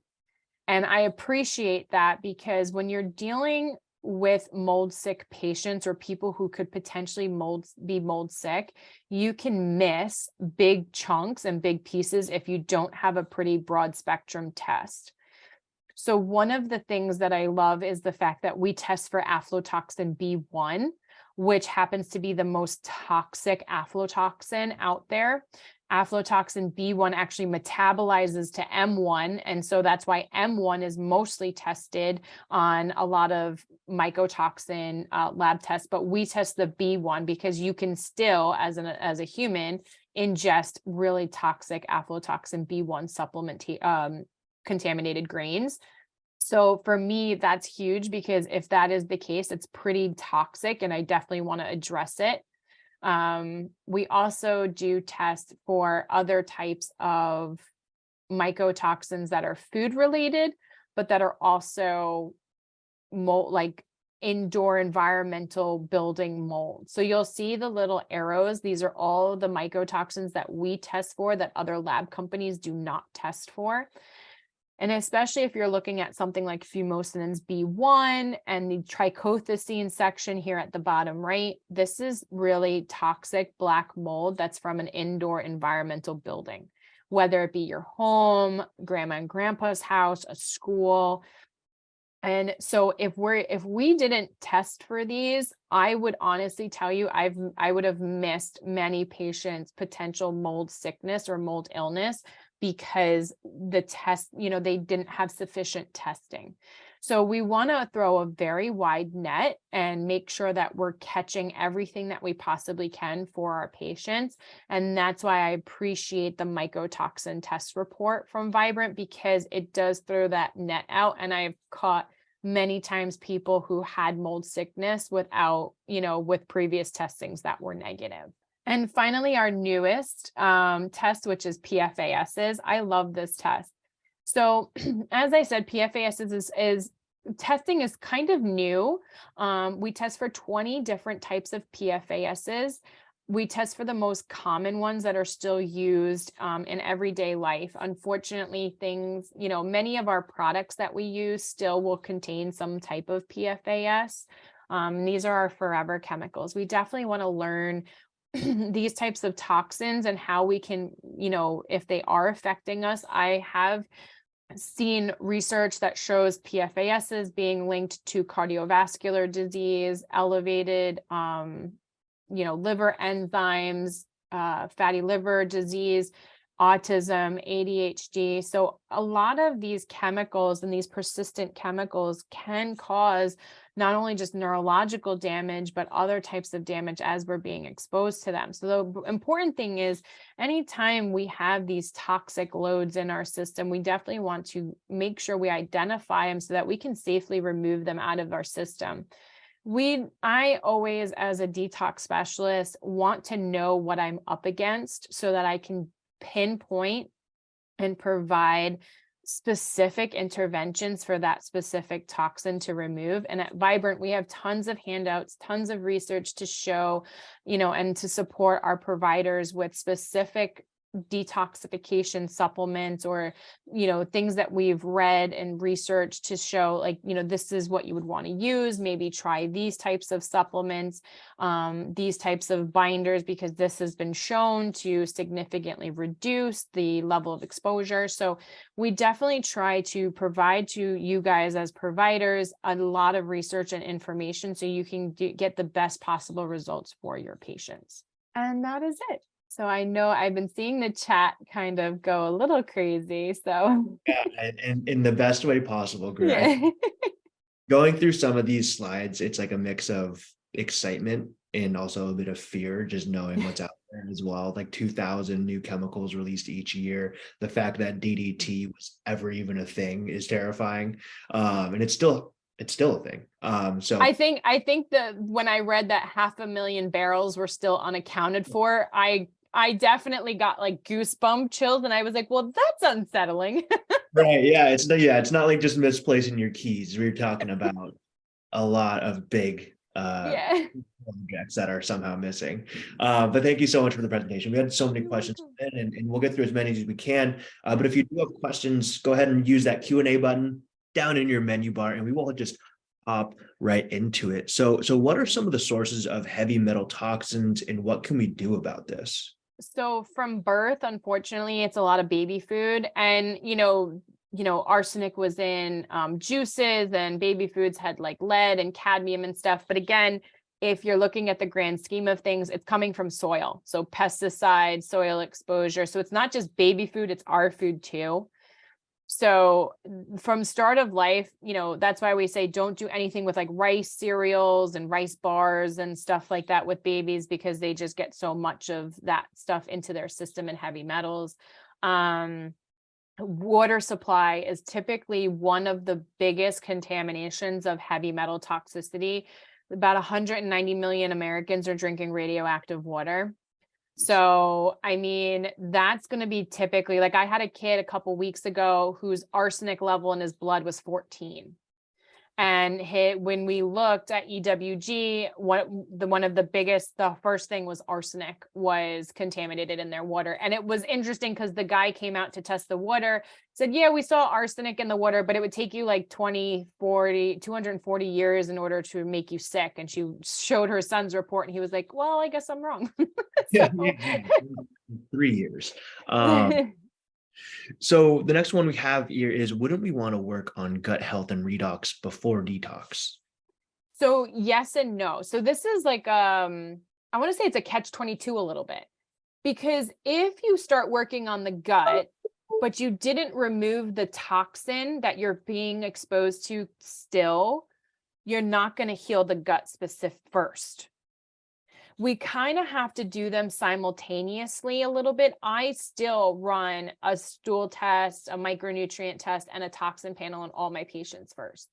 And I appreciate that because when you're dealing with mold sick patients or people who could potentially be mold sick, you can miss big chunks and big pieces if you don't have a pretty broad spectrum test. So one of the things that I love is the fact that we test for aflatoxin B1, which happens to be the most toxic aflatoxin out there. Aflatoxin B1 actually metabolizes to M1. And so that's why M1 is mostly tested on a lot of mycotoxin lab tests, but we test the B1 because you can still, as a human, ingest really toxic aflatoxin B1 supplement contaminated grains. So for me, that's huge because if that is the case, it's pretty toxic and I definitely want to address it. We also do test for other types of mycotoxins that are food related, but that are also mold, like indoor environmental building mold. So you'll see the little arrows. These are all the mycotoxins that we test for that other lab companies do not test for. And especially if you're looking at something like fumosinins B1 and the trichothecene section here at the bottom right, this is really toxic black mold that's from an indoor environmental building, whether it be your home, grandma and grandpa's house, a school. And so if we didn't test for these, I would honestly tell you, I would have missed many patients' potential mold sickness or mold illness because the test, they didn't have sufficient testing. So we want to throw a very wide net and make sure that we're catching everything that we possibly can for our patients. And that's why I appreciate the mycotoxin test report from Vibrant, because it does throw that net out. And I've caught many times people who had mold sickness without, with previous testings that were negative. And finally, our newest test, which is PFASs. I love this test. So as I said, PFASs is testing is kind of new. We test for 20 different types of PFASs. We test for the most common ones that are still used in everyday life. Unfortunately, many of our products that we use still will contain some type of PFAS. These are our forever chemicals. We definitely want to learn these types of toxins and how we can, if they are affecting us. I have seen research that shows PFAS being linked to cardiovascular disease, elevated, liver enzymes, fatty liver disease, autism, ADHD. So a lot of these chemicals and these persistent chemicals can cause not only just neurological damage, but other types of damage as we're being exposed to them. So the important thing is anytime we have these toxic loads in our system, we definitely want to make sure we identify them so that we can safely remove them out of our system. I always, as a detox specialist, want to know what I'm up against so that I can pinpoint and provide specific interventions for that specific toxin to remove. And at Vibrant, we have tons of handouts, tons of research to show, and to support our providers with specific detoxification supplements or, things that we've read and researched to show this is what you would want to use. Maybe try these types of supplements, these types of binders, because this has been shown to significantly reduce the level of exposure. So we definitely try to provide to you guys as providers a lot of research and information so you can get the best possible results for your patients. And that is it. So I know I've been seeing the chat kind of go a little crazy. So Yeah, and in the best way possible, Greer. yeah. Going through some of these slides, it's like a mix of excitement and also a bit of fear, just knowing what's out there as well. Like 2,000 new chemicals released each year. The fact that DDT was ever even a thing is terrifying. And it's still a thing. So I think that when I read that 500,000 barrels were still unaccounted for, I definitely got like goosebump chills, and I was like, well, that's unsettling. right, yeah, it's not like just misplacing your keys. We're talking about a lot of big Yeah. objects that are somehow missing. But thank you so much for the presentation. We had so many questions, and we'll get through as many as we can. But if you do have questions, go ahead and use that Q&A button down in your menu bar, and we will just hop right into it. So what are some of the sources of heavy metal toxins, and what can we do about this? So from birth, unfortunately, it's a lot of baby food, and arsenic was in juices, and baby foods had like lead and cadmium and stuff. But again, if you're looking at the grand scheme of things, it's coming from soil. So pesticides, soil exposure. So it's not just baby food, it's our food too. So from start of life, that's why we say don't do anything with like rice cereals and rice bars and stuff like that with babies, because they just get so much of that stuff into their system and heavy metals. Water supply is typically one of the biggest contaminations of heavy metal toxicity. About 190 million Americans are drinking radioactive water. So, I mean, that's going to be typically, like I had a kid a couple weeks ago whose arsenic level in his blood was 14. And when we looked at EWG, the first thing was arsenic was contaminated in their water. And it was interesting because the guy came out to test the water, said, yeah, we saw arsenic in the water, but it would take you like 240 years in order to make you sick. And she showed her son's report and he was like, well, I guess I'm wrong. Yeah, 3 years. So the next one we have here is, wouldn't we want to work on gut health and redox before detox? So yes and no. So this is like, I want to say it's a catch-22 a little bit, because if you start working on the gut, but you didn't remove the toxin that you're being exposed to still, you're not going to heal the gut specific first. We kind of have to do them simultaneously a little bit. I still run a stool test, a micronutrient test, and a toxin panel on all my patients first,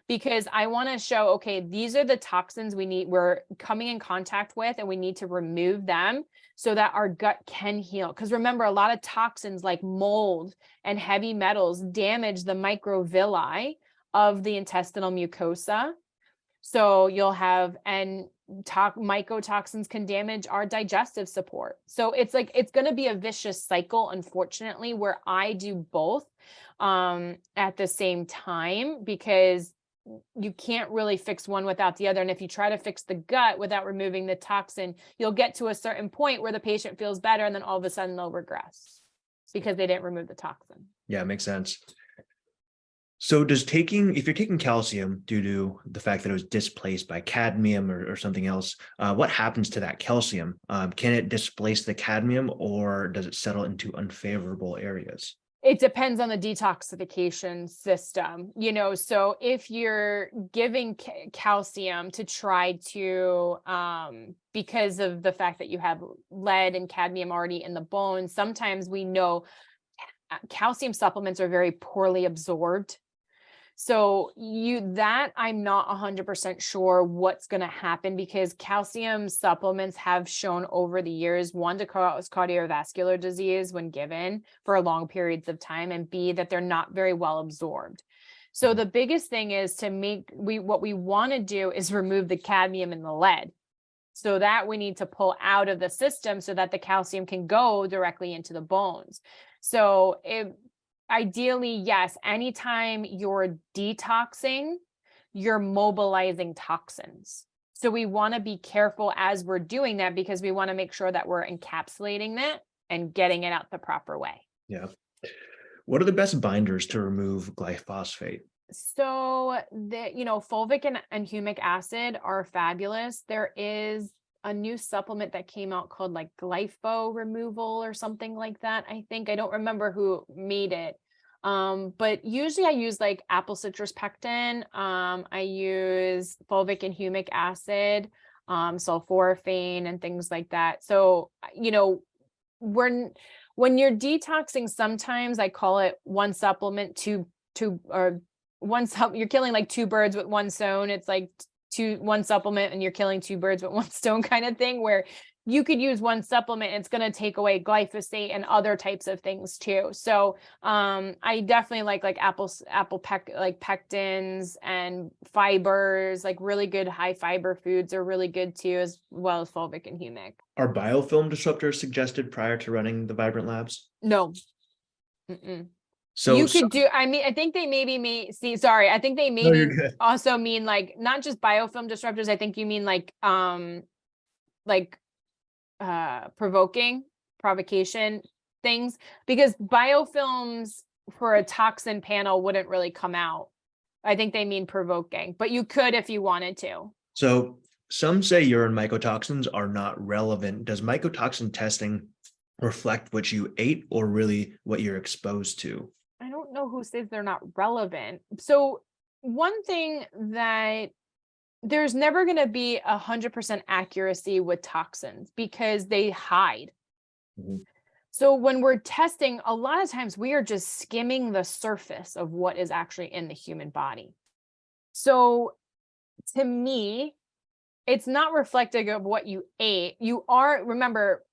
because I want to show, okay, these are the toxins we're coming in contact with, and we need to remove them so that our gut can heal. Because remember, a lot of toxins like mold and heavy metals damage the microvilli of the intestinal mucosa. So you'll have, and mycotoxins can damage our digestive support. So it's like, it's going to be a vicious cycle, unfortunately, where I do both at the same time, because you can't really fix one without the other. And if you try to fix the gut without removing the toxin, you'll get to a certain point where the patient feels better, and then all of a sudden they'll regress because they didn't remove the toxin. Yeah, it makes sense. So if you're taking calcium due to the fact that it was displaced by cadmium or something else, what happens to that calcium? Can it displace the cadmium, or does it settle into unfavorable areas? It depends on the detoxification system, so if you're giving calcium to try to, because of the fact that you have lead and cadmium already in the bone, sometimes we know calcium supplements are very poorly absorbed. So I'm not 100% sure what's going to happen, because calcium supplements have shown over the years, one, to cause cardiovascular disease when given for long periods of time, and B, that they're not very well absorbed. So the biggest thing is what we want to do is remove the cadmium and the lead. So that we need to pull out of the system so that the calcium can go directly into the bones. So ideally, yes, anytime you're detoxing, you're mobilizing toxins. So we want to be careful as we're doing that, because we want to make sure that we're encapsulating that and getting it out the proper way. Yeah. What are the best binders to remove glyphosate? So fulvic and humic acid are fabulous. There is a new supplement that came out called like glypho removal or something like that. I don't remember who made it. But usually I use like apple citrus pectin. I use fulvic and humic acid, sulforaphane and things like that. So, when you're detoxing, sometimes I call it one supplement, you're killing like two birds with one stone. It's like one supplement and you're killing two birds with one stone kind of thing, where you could use one supplement, it's going to take away glyphosate and other types of things too. So I definitely like pectins and fibers, like really good high fiber foods are really good too, as well as fulvic and humic. Are biofilm disruptors suggested prior to running the Vibrant Labs? No. So you could do, I think they maybe I think they maybe also mean like not just biofilm disruptors. I think you mean like provocation things, because biofilms for a toxin panel wouldn't really come out. I think they mean provoking, but you could if you wanted to. So some say urine mycotoxins are not relevant. Does mycotoxin testing reflect what you ate, or really what you're exposed to? I don't know who says they're not relevant. So one thing that there's never going to be 100% accuracy with toxins, because they hide. So when we're testing, a lot of times we are just skimming the surface of what is actually in the human body. So to me, it's not reflective of what you ate. Remember,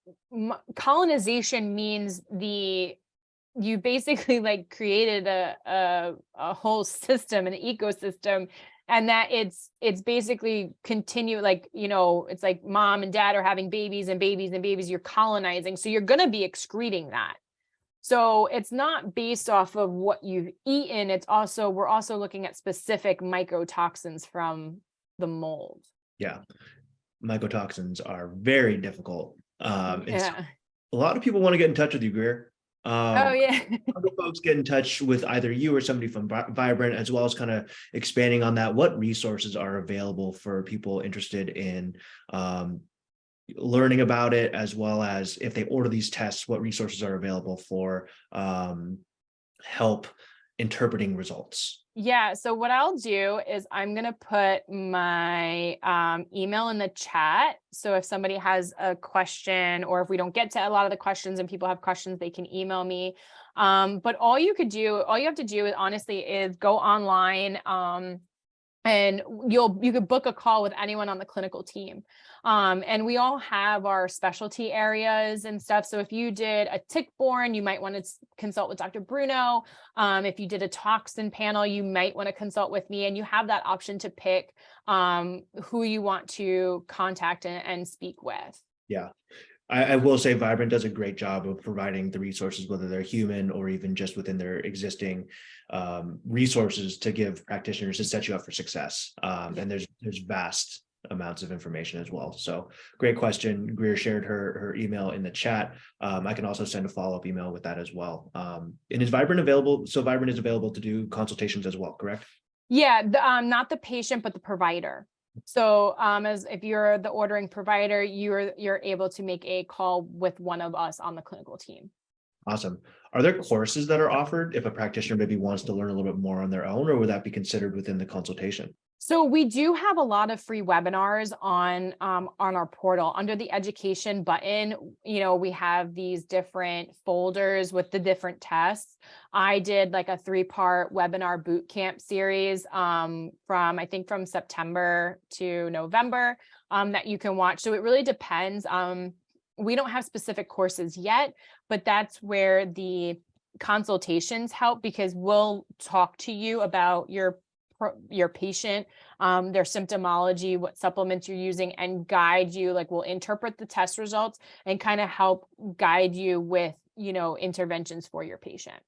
colonization means you basically like created a whole system, an ecosystem, and that it's basically it's like mom and dad are having babies and babies and babies, you're colonizing. So you're going to be excreting that. So it's not based off of what you've eaten. We're also looking at specific mycotoxins from the mold. Yeah. Mycotoxins are very difficult. Yeah. A lot of people want to get in touch with you, Greer. Oh yeah. How do folks get in touch with either you or somebody from Vibrant, as well as kind of expanding on that? What resources are available for people interested in learning about it, as well as if they order these tests, what resources are available for help interpreting results? Yeah. So what I'll do is I'm going to put my email in the chat. So if somebody has a question, or if we don't get to a lot of the questions and people have questions, they can email me. But all you have to do honestly is go online. and you could book a call with anyone on the clinical team. And we all have our specialty areas and stuff. So if you did a tick-borne, you might want to consult with Dr. Bruno. If you did a toxin panel, you might want to consult with me, and you have that option to pick who you want to contact and speak with. Yeah. I will say Vibrant does a great job of providing the resources, whether they're human or even just within their existing resources, to give practitioners to set you up for success. And there's vast amounts of information as well. So great question. Greer shared her email in the chat. I can also send a follow-up email with that as well. And is Vibrant available? So Vibrant is available to do consultations as well, correct? Yeah, not the patient, but the provider. So as if you're the ordering provider, you're able to make a call with one of us on the clinical team. Awesome. Are there courses that are offered if a practitioner maybe wants to learn a little bit more on their own, or would that be considered within the consultation? So we do have a lot of free webinars on our portal. Under the education button, we have these different folders with the different tests. I did like a 3-part webinar boot camp series from September to November that you can watch. So it really depends. We don't have specific courses yet, but that's where the consultations help, because we'll talk to you about your patient, their symptomology, what supplements you're using, and guide you. Like, we'll interpret the test results and kind of help guide you with, interventions for your patient.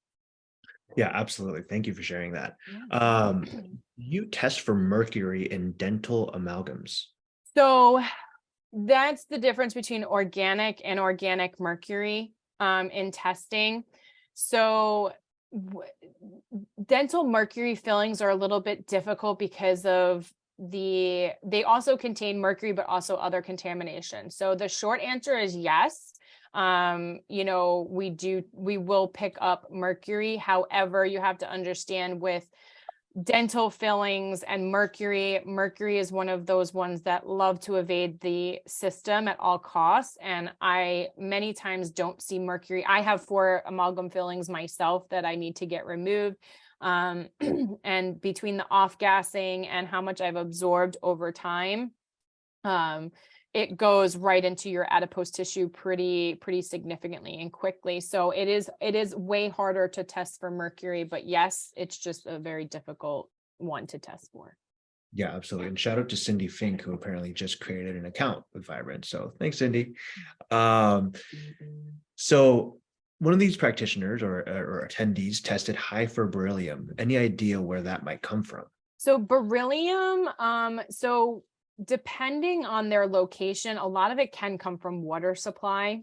Yeah, absolutely. Thank you for sharing that. Yeah. You test for mercury in dental amalgams. So that's the difference between organic and inorganic mercury in testing. So dental mercury fillings are a little bit difficult because of they also contain mercury, but also other contamination. So the short answer is yes. We will pick up mercury. However, you have to understand with dental fillings and mercury is one of those ones that love to evade the system at all costs. And I many times don't see mercury. I have 4 amalgam fillings myself that I need to get removed. And between the off-gassing and how much I've absorbed over time, it goes right into your adipose tissue pretty significantly and quickly. So it is way harder to test for mercury, but yes, it's just a very difficult one to test for. Yeah, absolutely. And shout out to Cindy Fink, who apparently just created an account with Vibrant. So thanks, Cindy. So one of these practitioners or attendees tested high for beryllium. Any idea where that might come from? So beryllium, depending on their location, a lot of it can come from water supply.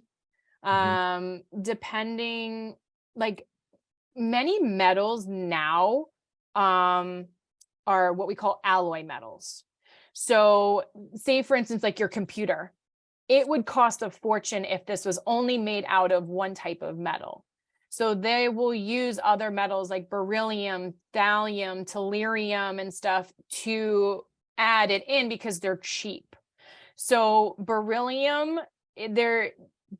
Depending, like many metals now are what we call alloy metals. So say, for instance, like your computer, it would cost a fortune if this was only made out of one type of metal. So they will use other metals like beryllium, thallium, tellurium, and stuff to add it in because they're cheap. So beryllium,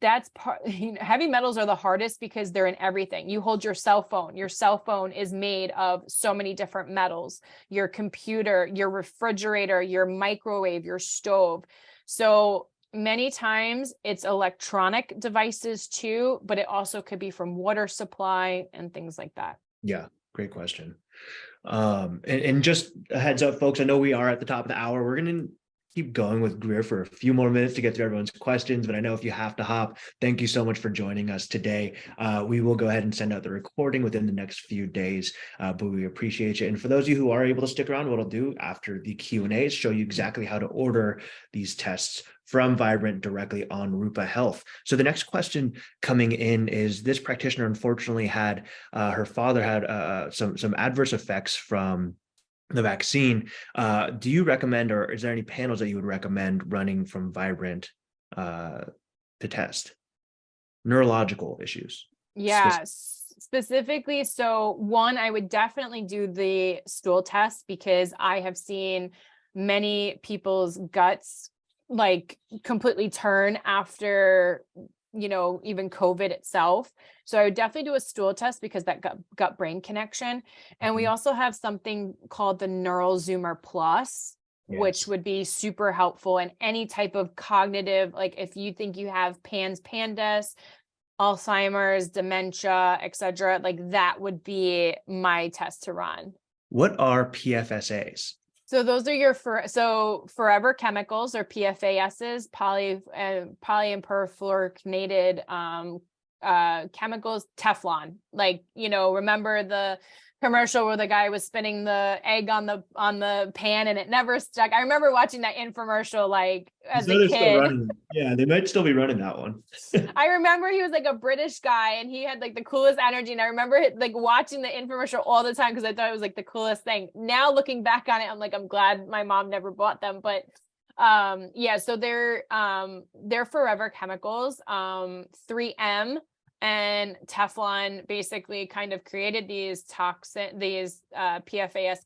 that's part. Heavy metals are the hardest because they're in everything. You hold your cell phone. Your cell phone is made of so many different metals. Your computer, your refrigerator, your microwave, your stove. So many times it's electronic devices too, but it also could be from water supply and things like that. Yeah, great question. And just a heads up, folks, I know we are at the top of the hour. We're going to keep going with Greer for a few more minutes to get through everyone's questions, but I know if you have to hop, thank you so much for joining us today. We will go ahead and send out the recording within the next few days, but we appreciate you. And for those of you who are able to stick around, what I'll do after the Q&A is show you exactly how to order these tests from Vibrant directly on Rupa Health. So the next question coming in is, this practitioner unfortunately had, her father had some adverse effects from the vaccine. Do you recommend, or is there any panels that you would recommend running from Vibrant to test neurological issues? Yes, specifically. So one, I would definitely do the stool test because I have seen many people's guts like completely turn after even COVID itself. So I would definitely do a stool test because that gut brain connection. And we also have something called the Neural Zoomer Plus, which would be super helpful in any type of cognitive, like if you think you have PANS, Alzheimer's, dementia, etc., like that would be my test to run. What are PFSAs? So those are your forever chemicals, or PFASs, polyperfluorinated chemicals, Teflon. Like, remember the commercial where the guy was spinning the egg on the pan and it never stuck. I remember watching that infomercial like as a kid. Still running. Yeah, they might still be running that one. I remember he was like a British guy and he had like the coolest energy. And I remember like watching the infomercial all the time because I thought it was like the coolest thing. Now looking back on it, I'm like, I'm glad my mom never bought them. But so they're forever chemicals. 3M and Teflon basically kind of created these PFAS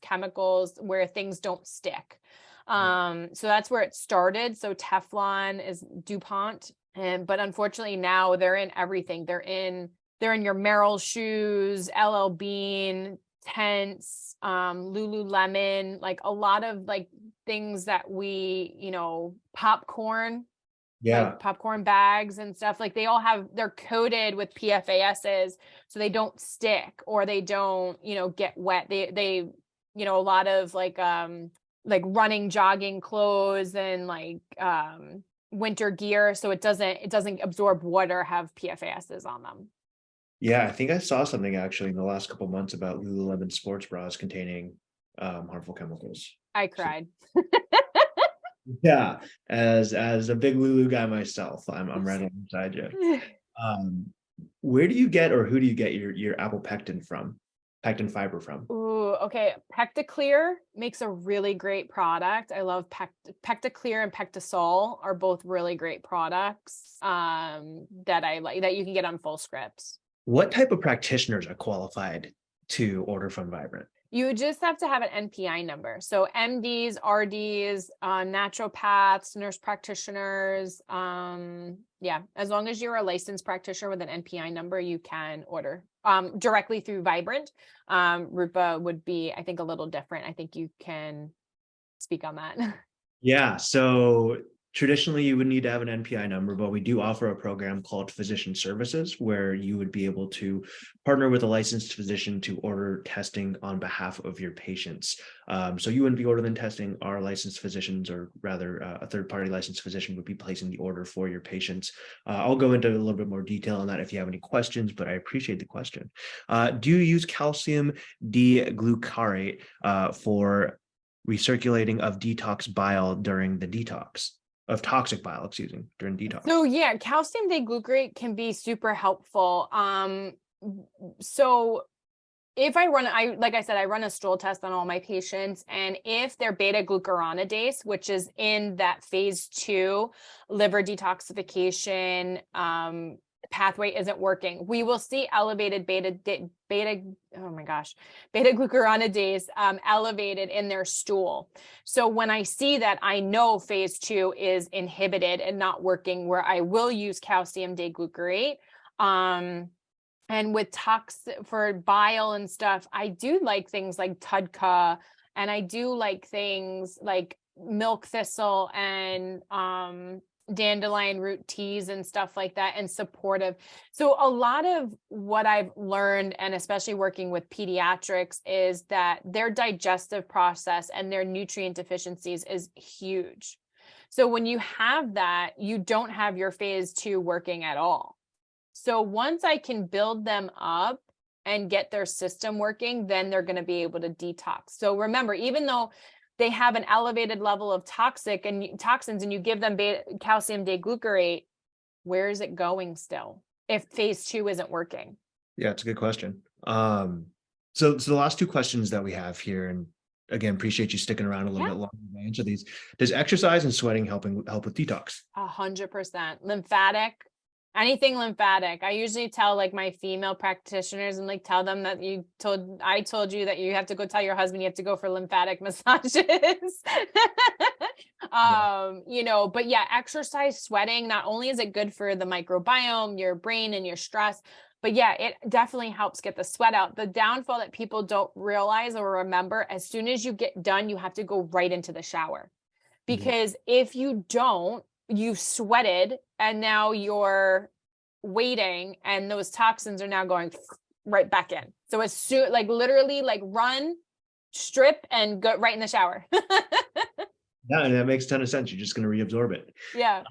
chemicals where things don't stick. So that's where it started. So Teflon is DuPont, but unfortunately now they're in everything. They're in your Merrell shoes, LL Bean, tents, Lululemon, like a lot of like things that we, popcorn. Like popcorn bags and stuff, like they're coated with PFASs so they don't stick or they don't, get wet. They a lot of like running, jogging clothes and like winter gear, so it doesn't absorb water, have PFASs on them. Yeah, I think I saw something actually in the last couple of months about Lululemon sports bras containing harmful chemicals. I cried. Yeah, as a big Lulu guy myself, I'm right alongside you. Where do you get, or who do you get your apple pectin from? Pectin fiber from? Ooh, okay. Pecticlear makes a really great product. I love Pecticlear and Pectisol are both really great products that I like, that you can get on full scripts. What type of practitioners are qualified to order from Vibrant? You just have to have an NPI number. So MDs, RDs, naturopaths, nurse practitioners. As long as you're a licensed practitioner with an NPI number, you can order directly through Vibrant. Rupa would be, I think, a little different. I think you can speak on that. Yeah. So traditionally, you would need to have an NPI number, but we do offer a program called Physician Services, where you would be able to partner with a licensed physician to order testing on behalf of your patients. So you wouldn't be ordering testing. Our licensed physicians, or rather a third-party licensed physician, would be placing the order for your patients. I'll go into a little bit more detail on that if you have any questions, but I appreciate the question. Do you use calcium D-glucarate for recirculating of detox bile during the detox? Of toxic bile, during detox? So yeah, calcium D-glucarate can be super helpful. So if I like I said, I run a stool test on all my patients, and if their beta glucuronidase, which is in that phase 2 liver detoxification pathway, isn't working, we will see elevated beta glucuronidase elevated in their stool. So when I see that, I know phase 2 is inhibited and not working, where I will use calcium D-glucarate. And with for bile and stuff, I do like things like Tudka, and I do like things like milk thistle and dandelion root teas and stuff like that, and supportive. So a lot of what I've learned, and especially working with pediatrics, is that their digestive process and their nutrient deficiencies is huge. So when you have that, you don't have your phase 2 working at all. So once I can build them up and get their system working, then they're going to be able to detox. So remember, even though they have an elevated level of toxins and you give them calcium D-glucarate, where is it going still if phase 2 isn't working? Yeah, it's a good question. So the last two questions that we have here, and again, appreciate you sticking around a little bit longer to answer these. Does exercise and sweating help with detox? 100%. Lymphatic. Anything lymphatic. I usually tell like my female practitioners and like tell them that I told you that you have to go tell your husband you have to go for lymphatic massages. But yeah, exercise, sweating, not only is it good for the microbiome, your brain and your stress, but yeah, it definitely helps get the sweat out. The downfall that people don't realize or remember, as soon as you get done, you have to go right into the shower. Because if you don't, you've sweated and now you're waiting and those toxins are now going right back in. So as soon, like literally like run, strip and go right in the shower. Yeah, and that makes a ton of sense. You're just going to reabsorb it. Yeah.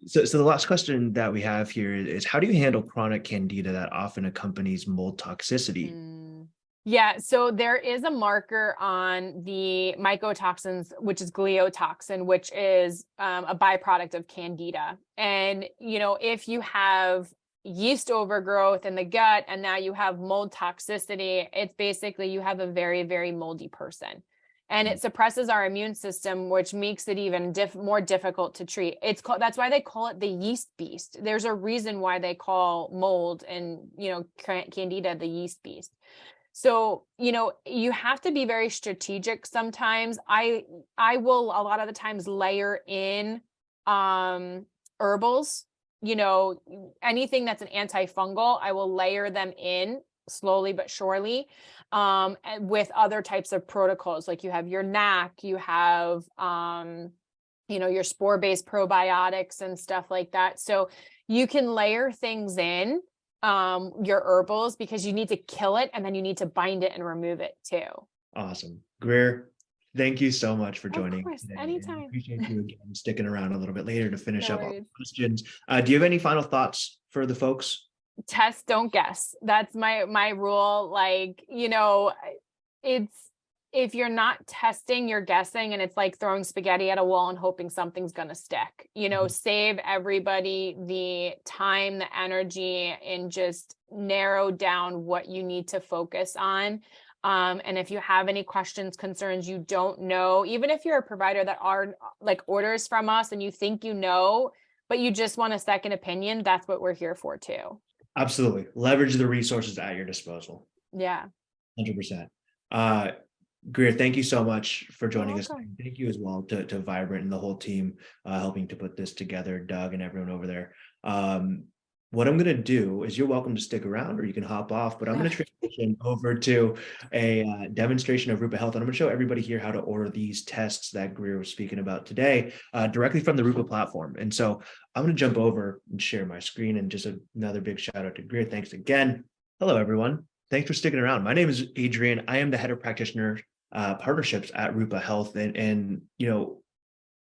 So the last question that we have here is, how do you handle chronic candida that often accompanies mold toxicity? Yeah, so there is a marker on the mycotoxins, which is gliotoxin, which is a byproduct of candida. And, if you have yeast overgrowth in the gut and now you have mold toxicity, it's basically you have a very, very moldy person. And it suppresses our immune system, which makes it even more difficult to treat. That's why they call it the yeast beast. There's a reason why they call mold and, candida the yeast beast. So, you have to be very strategic sometimes. I will a lot of the times layer in herbals, anything that's an antifungal, I will layer them in slowly but surely and with other types of protocols. Like you have your NAC, you have your spore-based probiotics and stuff like that. So you can layer things in your herbals because you need to kill it and then you need to bind it and remove it too. Awesome. Greer, thank you so much for joining. Of course, Today. anytime. I appreciate you again sticking around a little bit later to finish No up all the worries. questions. Do you have any final thoughts for the folks? Test, don't guess. That's my rule. Like, it's if you're not testing, you're guessing, and it's like throwing spaghetti at a wall and hoping something's going to stick. Save everybody the time, the energy, and just narrow down what you need to focus on. And if you have any questions, concerns, you don't know, even if you're a provider that are like orders from us and you think but you just want a second opinion, that's what we're here for too. Absolutely. Leverage the resources at your disposal. Yeah. 100%. Greer, thank you so much for joining us. Thank you as well to Vibrant and the whole team helping to put this together, Doug and everyone over there. What I'm going to do is, you're welcome to stick around or you can hop off, but I'm going to transition over to a demonstration of Rupa Health. And I'm going to show everybody here how to order these tests that Greer was speaking about today directly from the Rupa platform. And so I'm going to jump over and share my screen, and just another big shout out to Greer. Thanks again. Hello, everyone. Thanks for sticking around. My name is Adrian. I am the head of practitioner partnerships at Rupa Health. And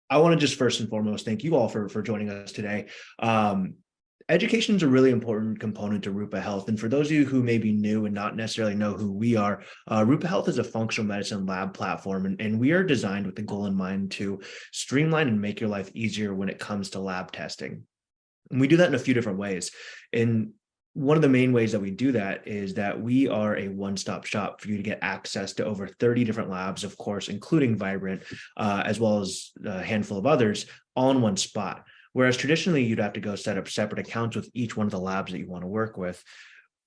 I want to just first and foremost thank you all for joining us today. Education is a really important component to Rupa Health. And for those of you who may be new and not necessarily know who we are, Rupa Health is a functional medicine lab platform, and we are designed with the goal in mind to streamline and make your life easier when it comes to lab testing. And we do that in a few different ways. And one of the main ways that we do that is that we are a one-stop shop for you to get access to over 30 different labs, of course, including Vibrant, as well as a handful of others, all in one spot. Whereas traditionally, you'd have to go set up separate accounts with each one of the labs that you want to work with.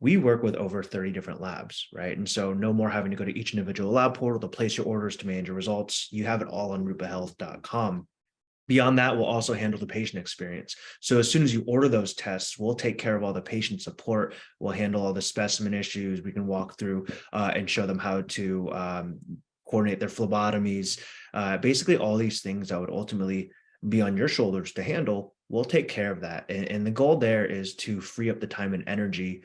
We work with over 30 different labs, right? And so no more having to go to each individual lab portal to place your orders, to manage your results. You have it all on rupahealth.com. Beyond that, we'll also handle the patient experience. So as soon as you order those tests, we'll take care of all the patient support. We'll handle all the specimen issues. We can walk through and show them how to coordinate their phlebotomies. Basically, all these things that would ultimately be on your shoulders to handle, we'll take care of that. And the goal there is to free up the time and energy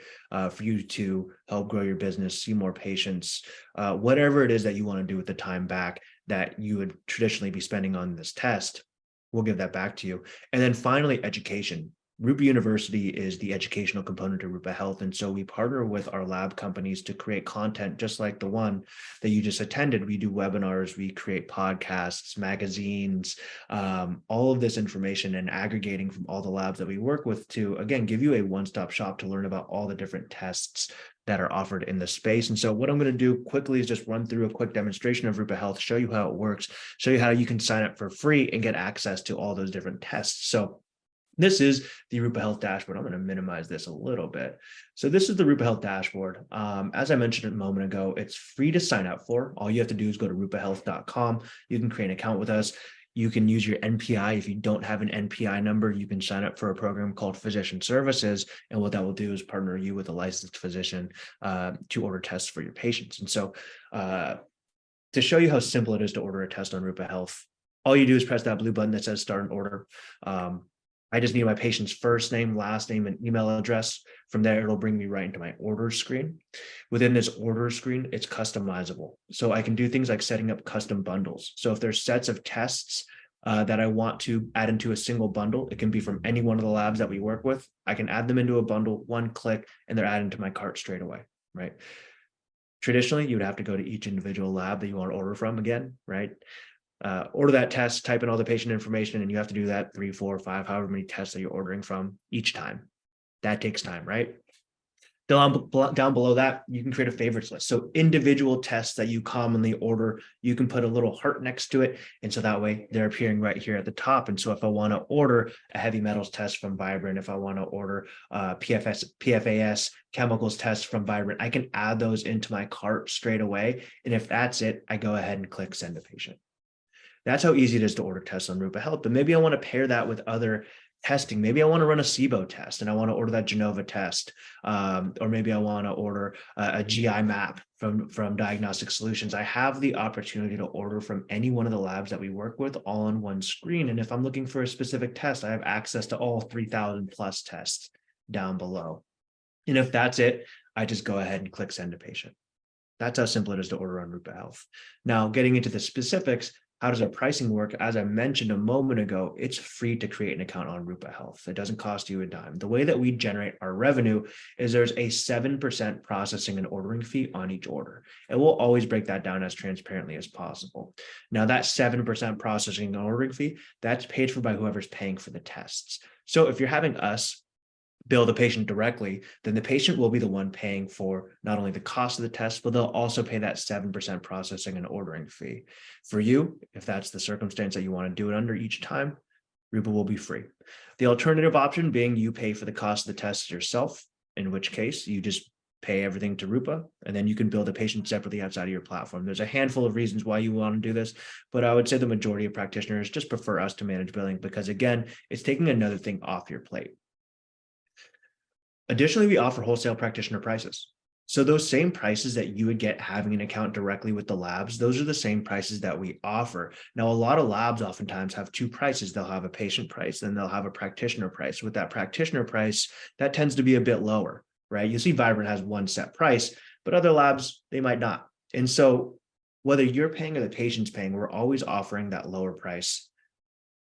for you to help grow your business, see more patients, whatever it is that you want to do with the time back that you would traditionally be spending on this test. We'll give that back to you. And then finally, education. Rupa University is the educational component of Rupa Health. And so we partner with our lab companies to create content just like the one that you just attended. We do webinars, we create podcasts, magazines, all of this information and aggregating from all the labs that we work with to, again, give you a one-stop shop to learn about all the different tests that are offered in the space. And so what I'm going to do quickly is just run through a quick demonstration of Rupa Health, show you how it works, show you how you can sign up for free and get access to all those different tests. So this is the Rupa Health dashboard. I'm going to minimize this a little bit. So this is the Rupa Health dashboard. As I mentioned a moment ago, it's free to sign up for. All you have to do is go to rupahealth.com. You can create an account with us. You can use your NPI. If you don't have an NPI number, you can sign up for a program called Physician Services. And what that will do is partner you with a licensed physician to order tests for your patients. And so to show you how simple it is to order a test on Rupa Health, all you do is press that blue button that says start an order. I just need my patient's first name, last name, and email address. From there, it'll bring me right into my order screen. Within this order screen, it's customizable. So I can do things like setting up custom bundles. So if there's sets of tests that I want to add into a single bundle, it can be from any one of the labs that we work with. I can add them into a bundle, one click, and they're added to my cart straight away, right? Traditionally, you would have to go to each individual lab that you want to order from again, right? Order that test, type in all the patient information, and you have to do that 3, 4, 5, however many tests that you're ordering from each time. That takes time, right? Down below that, you can create a favorites list. So individual tests that you commonly order, you can put a little heart next to it. And so that way they're appearing right here at the top. And so if I want to order a heavy metals test from Vibrant, if I want to order PFAS chemicals test from Vibrant, I can add those into my cart straight away. And if that's it, I go ahead and click send a patient. That's how easy it is to order tests on Rupa Health. But maybe I want to pair that with other testing. Maybe I want to run a SIBO test and I want to order that Genova test. Or maybe I want to order a GI map from Diagnostic Solutions. I have the opportunity to order from any one of the labs that we work with all on one screen. And if I'm looking for a specific test, I have access to all 3,000 plus tests down below. And if that's it, I just go ahead and click send a patient. That's how simple it is to order on Rupa Health. Now, getting into the specifics, how does our pricing work? As I mentioned a moment ago, it's free to create an account on Rupa Health. It doesn't cost you a dime. The way that we generate our revenue is there's a 7% processing and ordering fee on each order. And we'll always break that down as transparently as possible. Now, that 7% processing and ordering fee, that's paid for by whoever's paying for the tests. So if you're having us bill the patient directly, then the patient will be the one paying for not only the cost of the test, but they'll also pay that 7% processing and ordering fee. For you, if that's the circumstance that you want to do it under each time, Rupa will be free. The alternative option being you pay for the cost of the test yourself, in which case you just pay everything to Rupa, and then you can bill the patient separately outside of your platform. There's a handful of reasons why you want to do this, but I would say the majority of practitioners just prefer us to manage billing because, again, it's taking another thing off your plate. Additionally, we offer wholesale practitioner prices. So those same prices that you would get having an account directly with the labs, those are the same prices that we offer. Now, a lot of labs oftentimes have two prices. They'll have a patient price, then they'll have a practitioner price. With that practitioner price, that tends to be a bit lower, right? You see Vibrant has one set price, but other labs, they might not. And so whether you're paying or the patient's paying, we're always offering that lower price.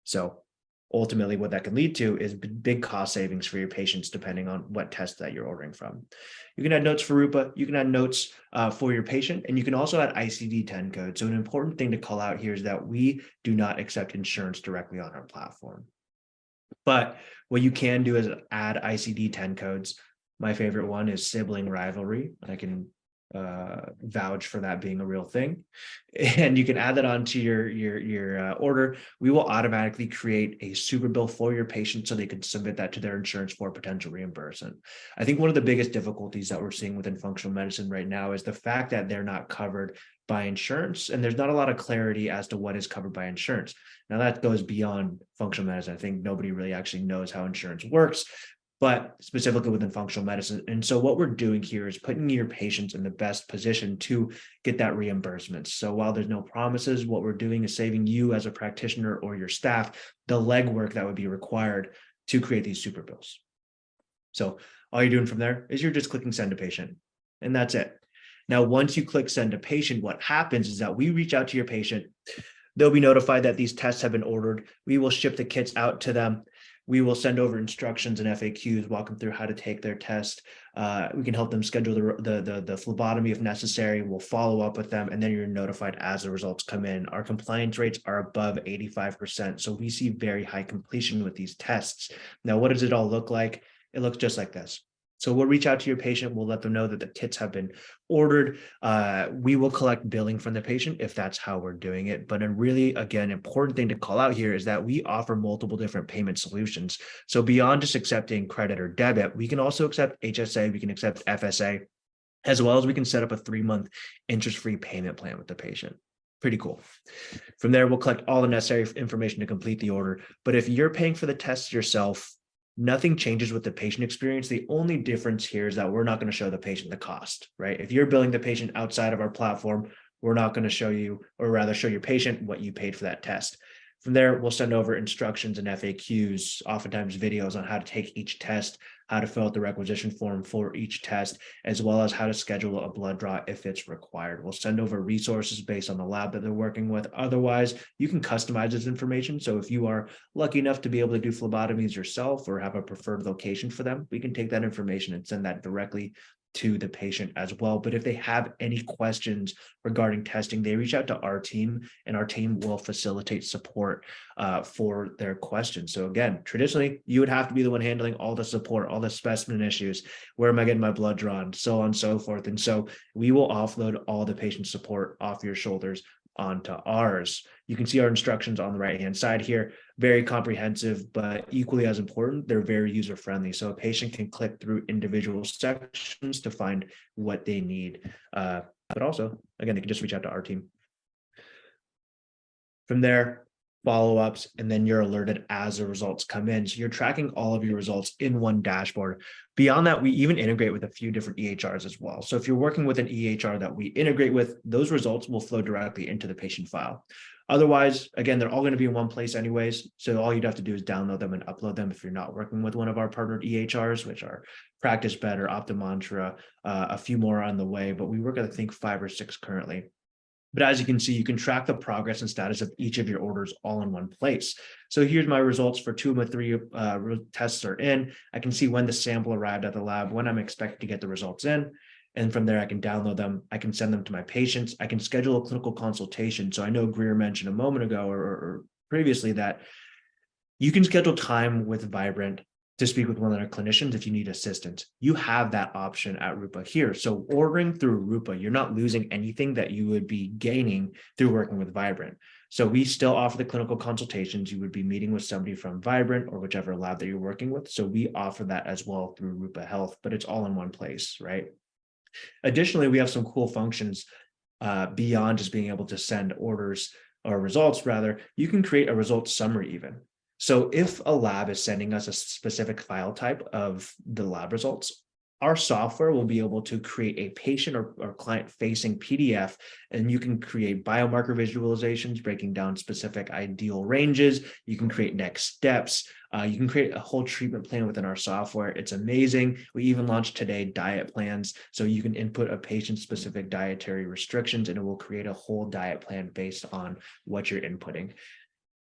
So ultimately, what that can lead to is big cost savings for your patients, depending on what test that you're ordering from. You can add notes for Rupa, you can add notes for your patient, and you can also add ICD-10 codes. So an important thing to call out here is that we do not accept insurance directly on our platform. But what you can do is add ICD-10 codes. My favorite one is sibling rivalry. I can vouch for that being a real thing, and you can add that onto your order. We will automatically create a super bill for your patient so they can submit that to their insurance for potential reimbursement. I think one of the biggest difficulties that we're seeing within functional medicine right now is the fact that they're not covered by insurance, and there's not a lot of clarity as to what is covered by insurance. Now that goes beyond functional medicine. I think nobody really actually knows how insurance works, but specifically within functional medicine. And so what we're doing here is putting your patients in the best position to get that reimbursement. So while there's no promises, what we're doing is saving you as a practitioner or your staff the legwork that would be required to create these super bills. So all you're doing from there is you're just clicking send a patient, and that's it. Now, once you click send a patient, what happens is that we reach out to your patient. They'll be notified that these tests have been ordered. We will ship the kits out to them. We will send over instructions and FAQs, walk them through how to take their test. We can help them schedule the phlebotomy if necessary. We'll follow up with them, and then you're notified as the results come in. Our compliance rates are above 85%, so we see very high completion with these tests. Now, what does it all look like? It looks just like this. So we'll reach out to your patient. We'll let them know that the kits have been ordered. We will collect billing from the patient if that's how we're doing it. But a really, again, important thing to call out here is that we offer multiple different payment solutions. So beyond just accepting credit or debit, we can also accept HSA, we can accept FSA, as well as we can set up a 3-month interest-free payment plan with the patient. Pretty cool. From there, we'll collect all the necessary information to complete the order. But if you're paying for the tests yourself, nothing changes with the patient experience. The only difference here is that we're not going to show the patient the cost, right? If you're billing the patient outside of our platform, we're not going to show you, or rather show your patient what you paid for that test. From there, we'll send over instructions and FAQs, oftentimes videos on how to take each test, how to fill out the requisition form for each test, as well as how to schedule a blood draw if it's required. We'll send over resources based on the lab that they're working with. Otherwise, you can customize this information. So if you are lucky enough to be able to do phlebotomies yourself or have a preferred location for them, we can take that information and send that directly to the patient as well. But if they have any questions regarding testing, they reach out to our team, and our team will facilitate support for their questions. So again, traditionally, you would have to be the one handling all the support, all the specimen issues. Where am I getting my blood drawn? So on and so forth. And so we will offload all the patient support off your shoulders onto ours. You can see our instructions on the right-hand side here. Very comprehensive, but equally as important, they're very user-friendly. So a patient can click through individual sections to find what they need. But also, again, they can just reach out to our team. From there, follow-ups, and then you're alerted as the results come in. So you're tracking all of your results in one dashboard. Beyond that, we even integrate with a few different EHRs as well. So if you're working with an EHR that we integrate with, those results will flow directly into the patient file. Otherwise, again, they're all going to be in one place anyways. So all you'd have to do is download them and upload them if you're not working with one of our partnered EHRs, which are Practice Better, Optimantra, a few more on the way, but we work at, I think, 5 or 6 currently. But as you can see, you can track the progress and status of each of your orders all in one place. So here's my results for 2 of my 3 tests are in. I can see when the sample arrived at the lab, when I'm expected to get the results in. And from there, I can download them. I can send them to my patients. I can schedule a clinical consultation. So I know Greer mentioned a moment ago or previously that you can schedule time with Vibrant to speak with one of their clinicians if you need assistance. You have that option at Rupa here. So ordering through Rupa, you're not losing anything that you would be gaining through working with Vibrant. So we still offer the clinical consultations. You would be meeting with somebody from Vibrant or whichever lab that you're working with. So we offer that as well through Rupa Health, but it's all in one place, right? Additionally, we have some cool functions beyond just being able to send orders or results. Rather, you can create a results summary even. So if a lab is sending us a specific file type of the lab results, our software will be able to create a patient or client-facing PDF, and you can create biomarker visualizations, breaking down specific ideal ranges. You can create next steps. You can create a whole treatment plan within our software. It's amazing. We even launched today diet plans. So you can input a patient-specific dietary restrictions, and it will create a whole diet plan based on what you're inputting.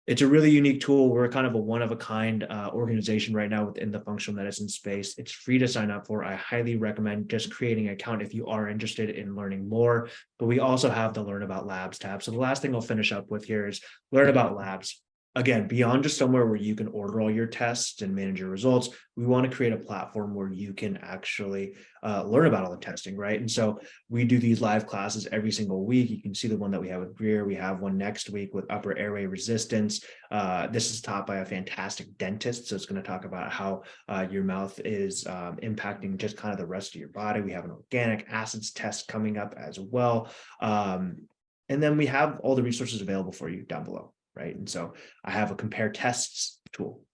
It's a really unique tool. We're kind of a one-of-a-kind organization right now within the functional medicine space. It's free to sign up for. I highly recommend just creating an account if you are interested in learning more. But we also have the Learn About Labs tab. So the last thing I'll finish up with here is Learn About Labs. Again, beyond just somewhere where you can order all your tests and manage your results, we want to create a platform where you can actually learn about all the testing, right? And so we do these live classes every single week. You can see the one that we have with Greer. We have one next week with upper airway resistance. This is taught by a fantastic dentist. So it's going to talk about how your mouth is impacting just kind of the rest of your body. We have an organic acids test coming up as well. And then we have all the resources available for you down below. Right. And so I have a compare tests tool.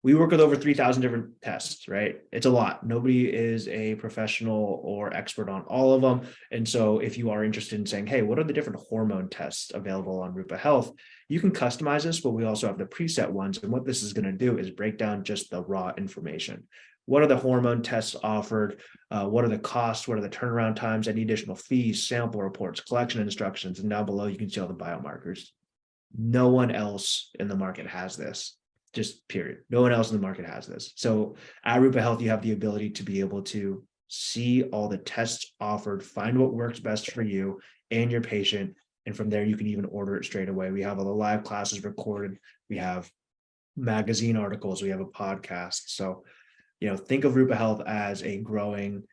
We work with over 3,000 different tests, right? It's a lot. Nobody is a professional or expert on all of them. And so if you are interested in saying, hey, what are the different hormone tests available on Rupa Health? You can customize this, but we also have the preset ones. And what this is going to do is break down just the raw information. What are the hormone tests offered? What are the costs? What are the turnaround times? Any additional fees, sample reports, collection instructions, and down below, you can see all the biomarkers. No one else in the market has this, just period. No one else in the market has this. So at Rupa Health, you have the ability to be able to see all the tests offered, find what works best for you and your patient. And from there, you can even order it straight away. We have all the live classes recorded. We have magazine articles. We have a podcast. So, think of Rupa Health as a growing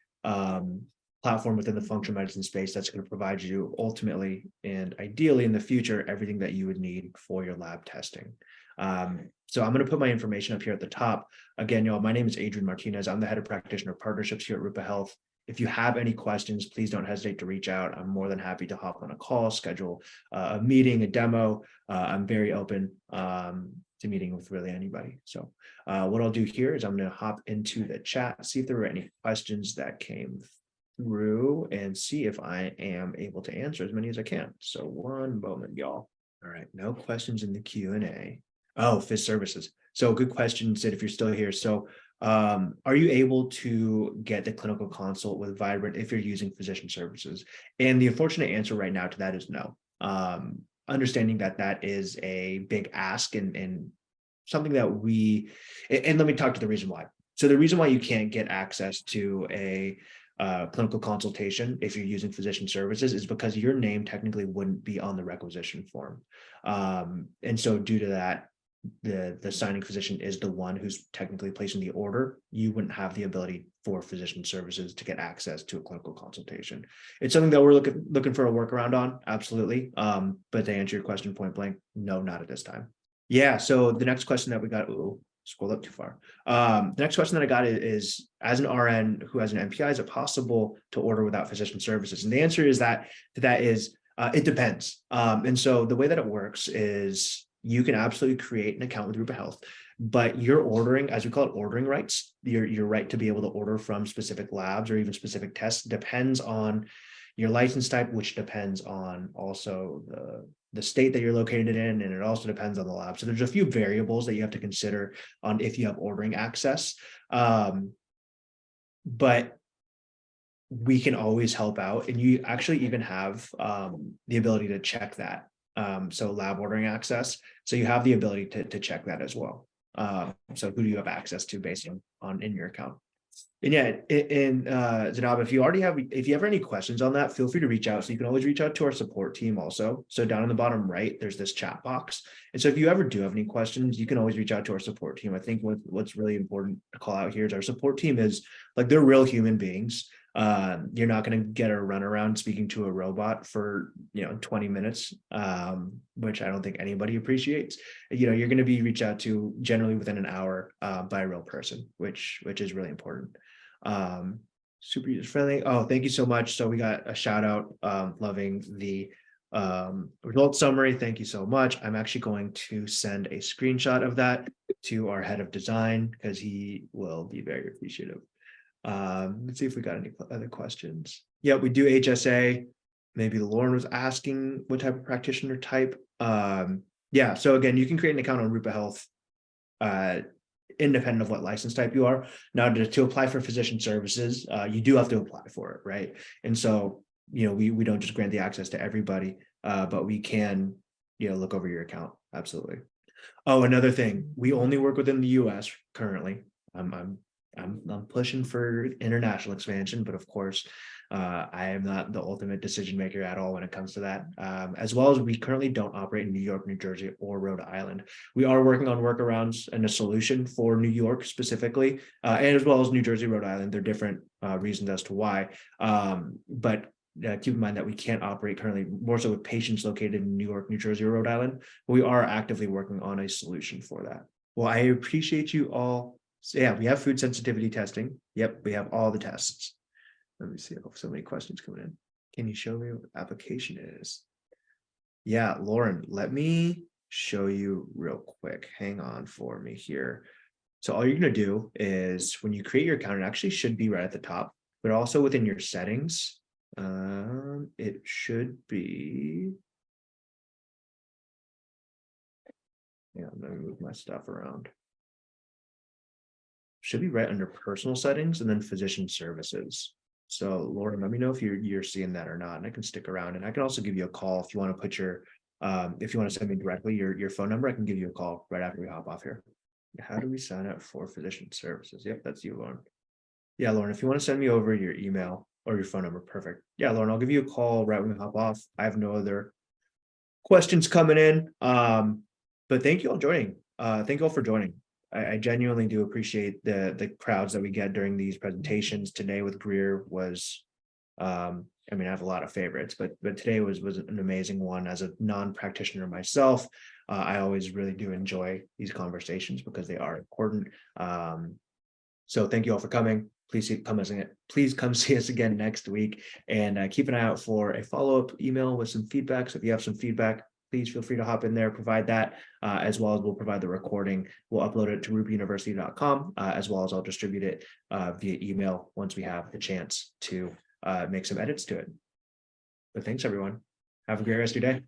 platform within the functional medicine space that's going to provide you ultimately and ideally in the future everything that you would need for your lab testing. So I'm going to put my information up here at the top. Again, y'all, my name is Adrian Martinez. I'm the head of practitioner partnerships here at Rupa Health. If you have any questions, please don't hesitate to reach out. I'm more than happy to hop on a call, schedule a meeting, a demo. I'm very open to meeting with really anybody. So what I'll do here is I'm going to hop into the chat, see if there were any questions that came through, and see if I am able to answer as many as I can. So one moment, y'all. All right, no questions in the Q&A. Oh, FIS services. So good question, Sid, if you're still here. So are you able to get the clinical consult with Vibrant if you're using physician services? And the unfortunate answer right now to that is no. Understanding that that is a big ask and something that and let me talk to the reason why. So the reason why you can't get access to a clinical consultation if you're using physician services is because your name technically wouldn't be on the requisition form. And so due to that, the signing physician is the one who's technically placing the order. You wouldn't have the ability for physician services to get access to a clinical consultation. It's something that we're looking for a workaround on, absolutely. But to answer your question point blank, no, not at this time. Yeah, so the next question that we got, scroll up too far. The next question that I got is, as an RN who has an MPI, is it possible to order without physician services? And the answer is that it depends. And so the way that it works is you can absolutely create an account with Rupa Health, but you're ordering, as we call it, ordering rights. Your right to be able to order from specific labs or even specific tests depends on your license type, which depends on also the state that you're located in, and it also depends on the lab. So there's a few variables that you have to consider on if you have ordering access. But we can always help out, and you actually even have the ability to check that. So lab ordering access. So you have the ability to check that as well. So who do you have access to based on in your account? And yeah, Zanab, if you have any questions on that, feel free to reach out. So you can always reach out to our support team also. So down in the bottom right, there's this chat box. And so if you ever do have any questions, you can always reach out to our support team. I think what's really important to call out here is our support team is like, they're real human beings. You're not going to get a runaround speaking to a robot for 20 minutes, which I don't think anybody appreciates. You're going to be reached out to generally within an hour by a real person, which is really important. Super user friendly. Oh, thank you so much. So we got a shout out, loving the results summary. Thank you so much. I'm actually going to send a screenshot of that to our head of design because he will be very appreciative. Let's see if we got any other questions. Yeah, we do HSA. Maybe Lauren was asking what type of practitioner type. Yeah, so again, you can create an account on Rupa Health independent of what license type you are. Now, to apply for physician services, you do have to apply for it, right? And so, we don't just grant the access to everybody, but we can, look over your account. Absolutely. Oh, another thing, we only work within the US currently. I'm pushing for international expansion, but of course, I am not the ultimate decision maker at all when it comes to that. As well as we currently don't operate in New York, New Jersey, or Rhode Island. We are working on workarounds and a solution for New York specifically, and as well as New Jersey, Rhode Island. They're different reasons as to why. But keep in mind that we can't operate currently more so with patients located in New York, New Jersey, or Rhode Island. But we are actively working on a solution for that. Well, I appreciate you all. So yeah, we have food sensitivity testing. Yep, we have all the tests. Let me see. Oh, so many questions coming in. Can you show me what application is? Yeah, Lauren, let me show you real quick. Hang on for me here. So all you're going to do is when you create your account, it actually should be right at the top, but also within your settings, it should be. Yeah, I'm going to move my stuff around. Should be right under personal settings and then physician services. So Lauren, let me know if you're seeing that or not, and I can stick around, and I can also give you a call if you want to put your if you want to send me directly your phone number. I can give you a call right after we hop off here. How do we sign up for physician services? Yep, that's you, Lauren. Yeah, Lauren, if you want to send me over your email or your phone number, perfect. Yeah, Lauren, I'll give you a call right when we hop off. I have no other questions coming in, but thank you all joining. Thank you all for joining. I genuinely do appreciate the crowds that we get during these presentations. Today with Greer was, I have a lot of favorites, but today was an amazing one. As a non-practitioner myself, I always really do enjoy these conversations because they are important. So thank you all for coming. please come see us again next week, and keep an eye out for a follow-up email with some feedback. So if you have some feedback, please feel free to hop in there, provide that, as well as we'll provide the recording. We'll upload it to rupauniversity.com, as well as I'll distribute it via email once we have the chance to make some edits to it. But thanks, everyone. Have a great rest of your day.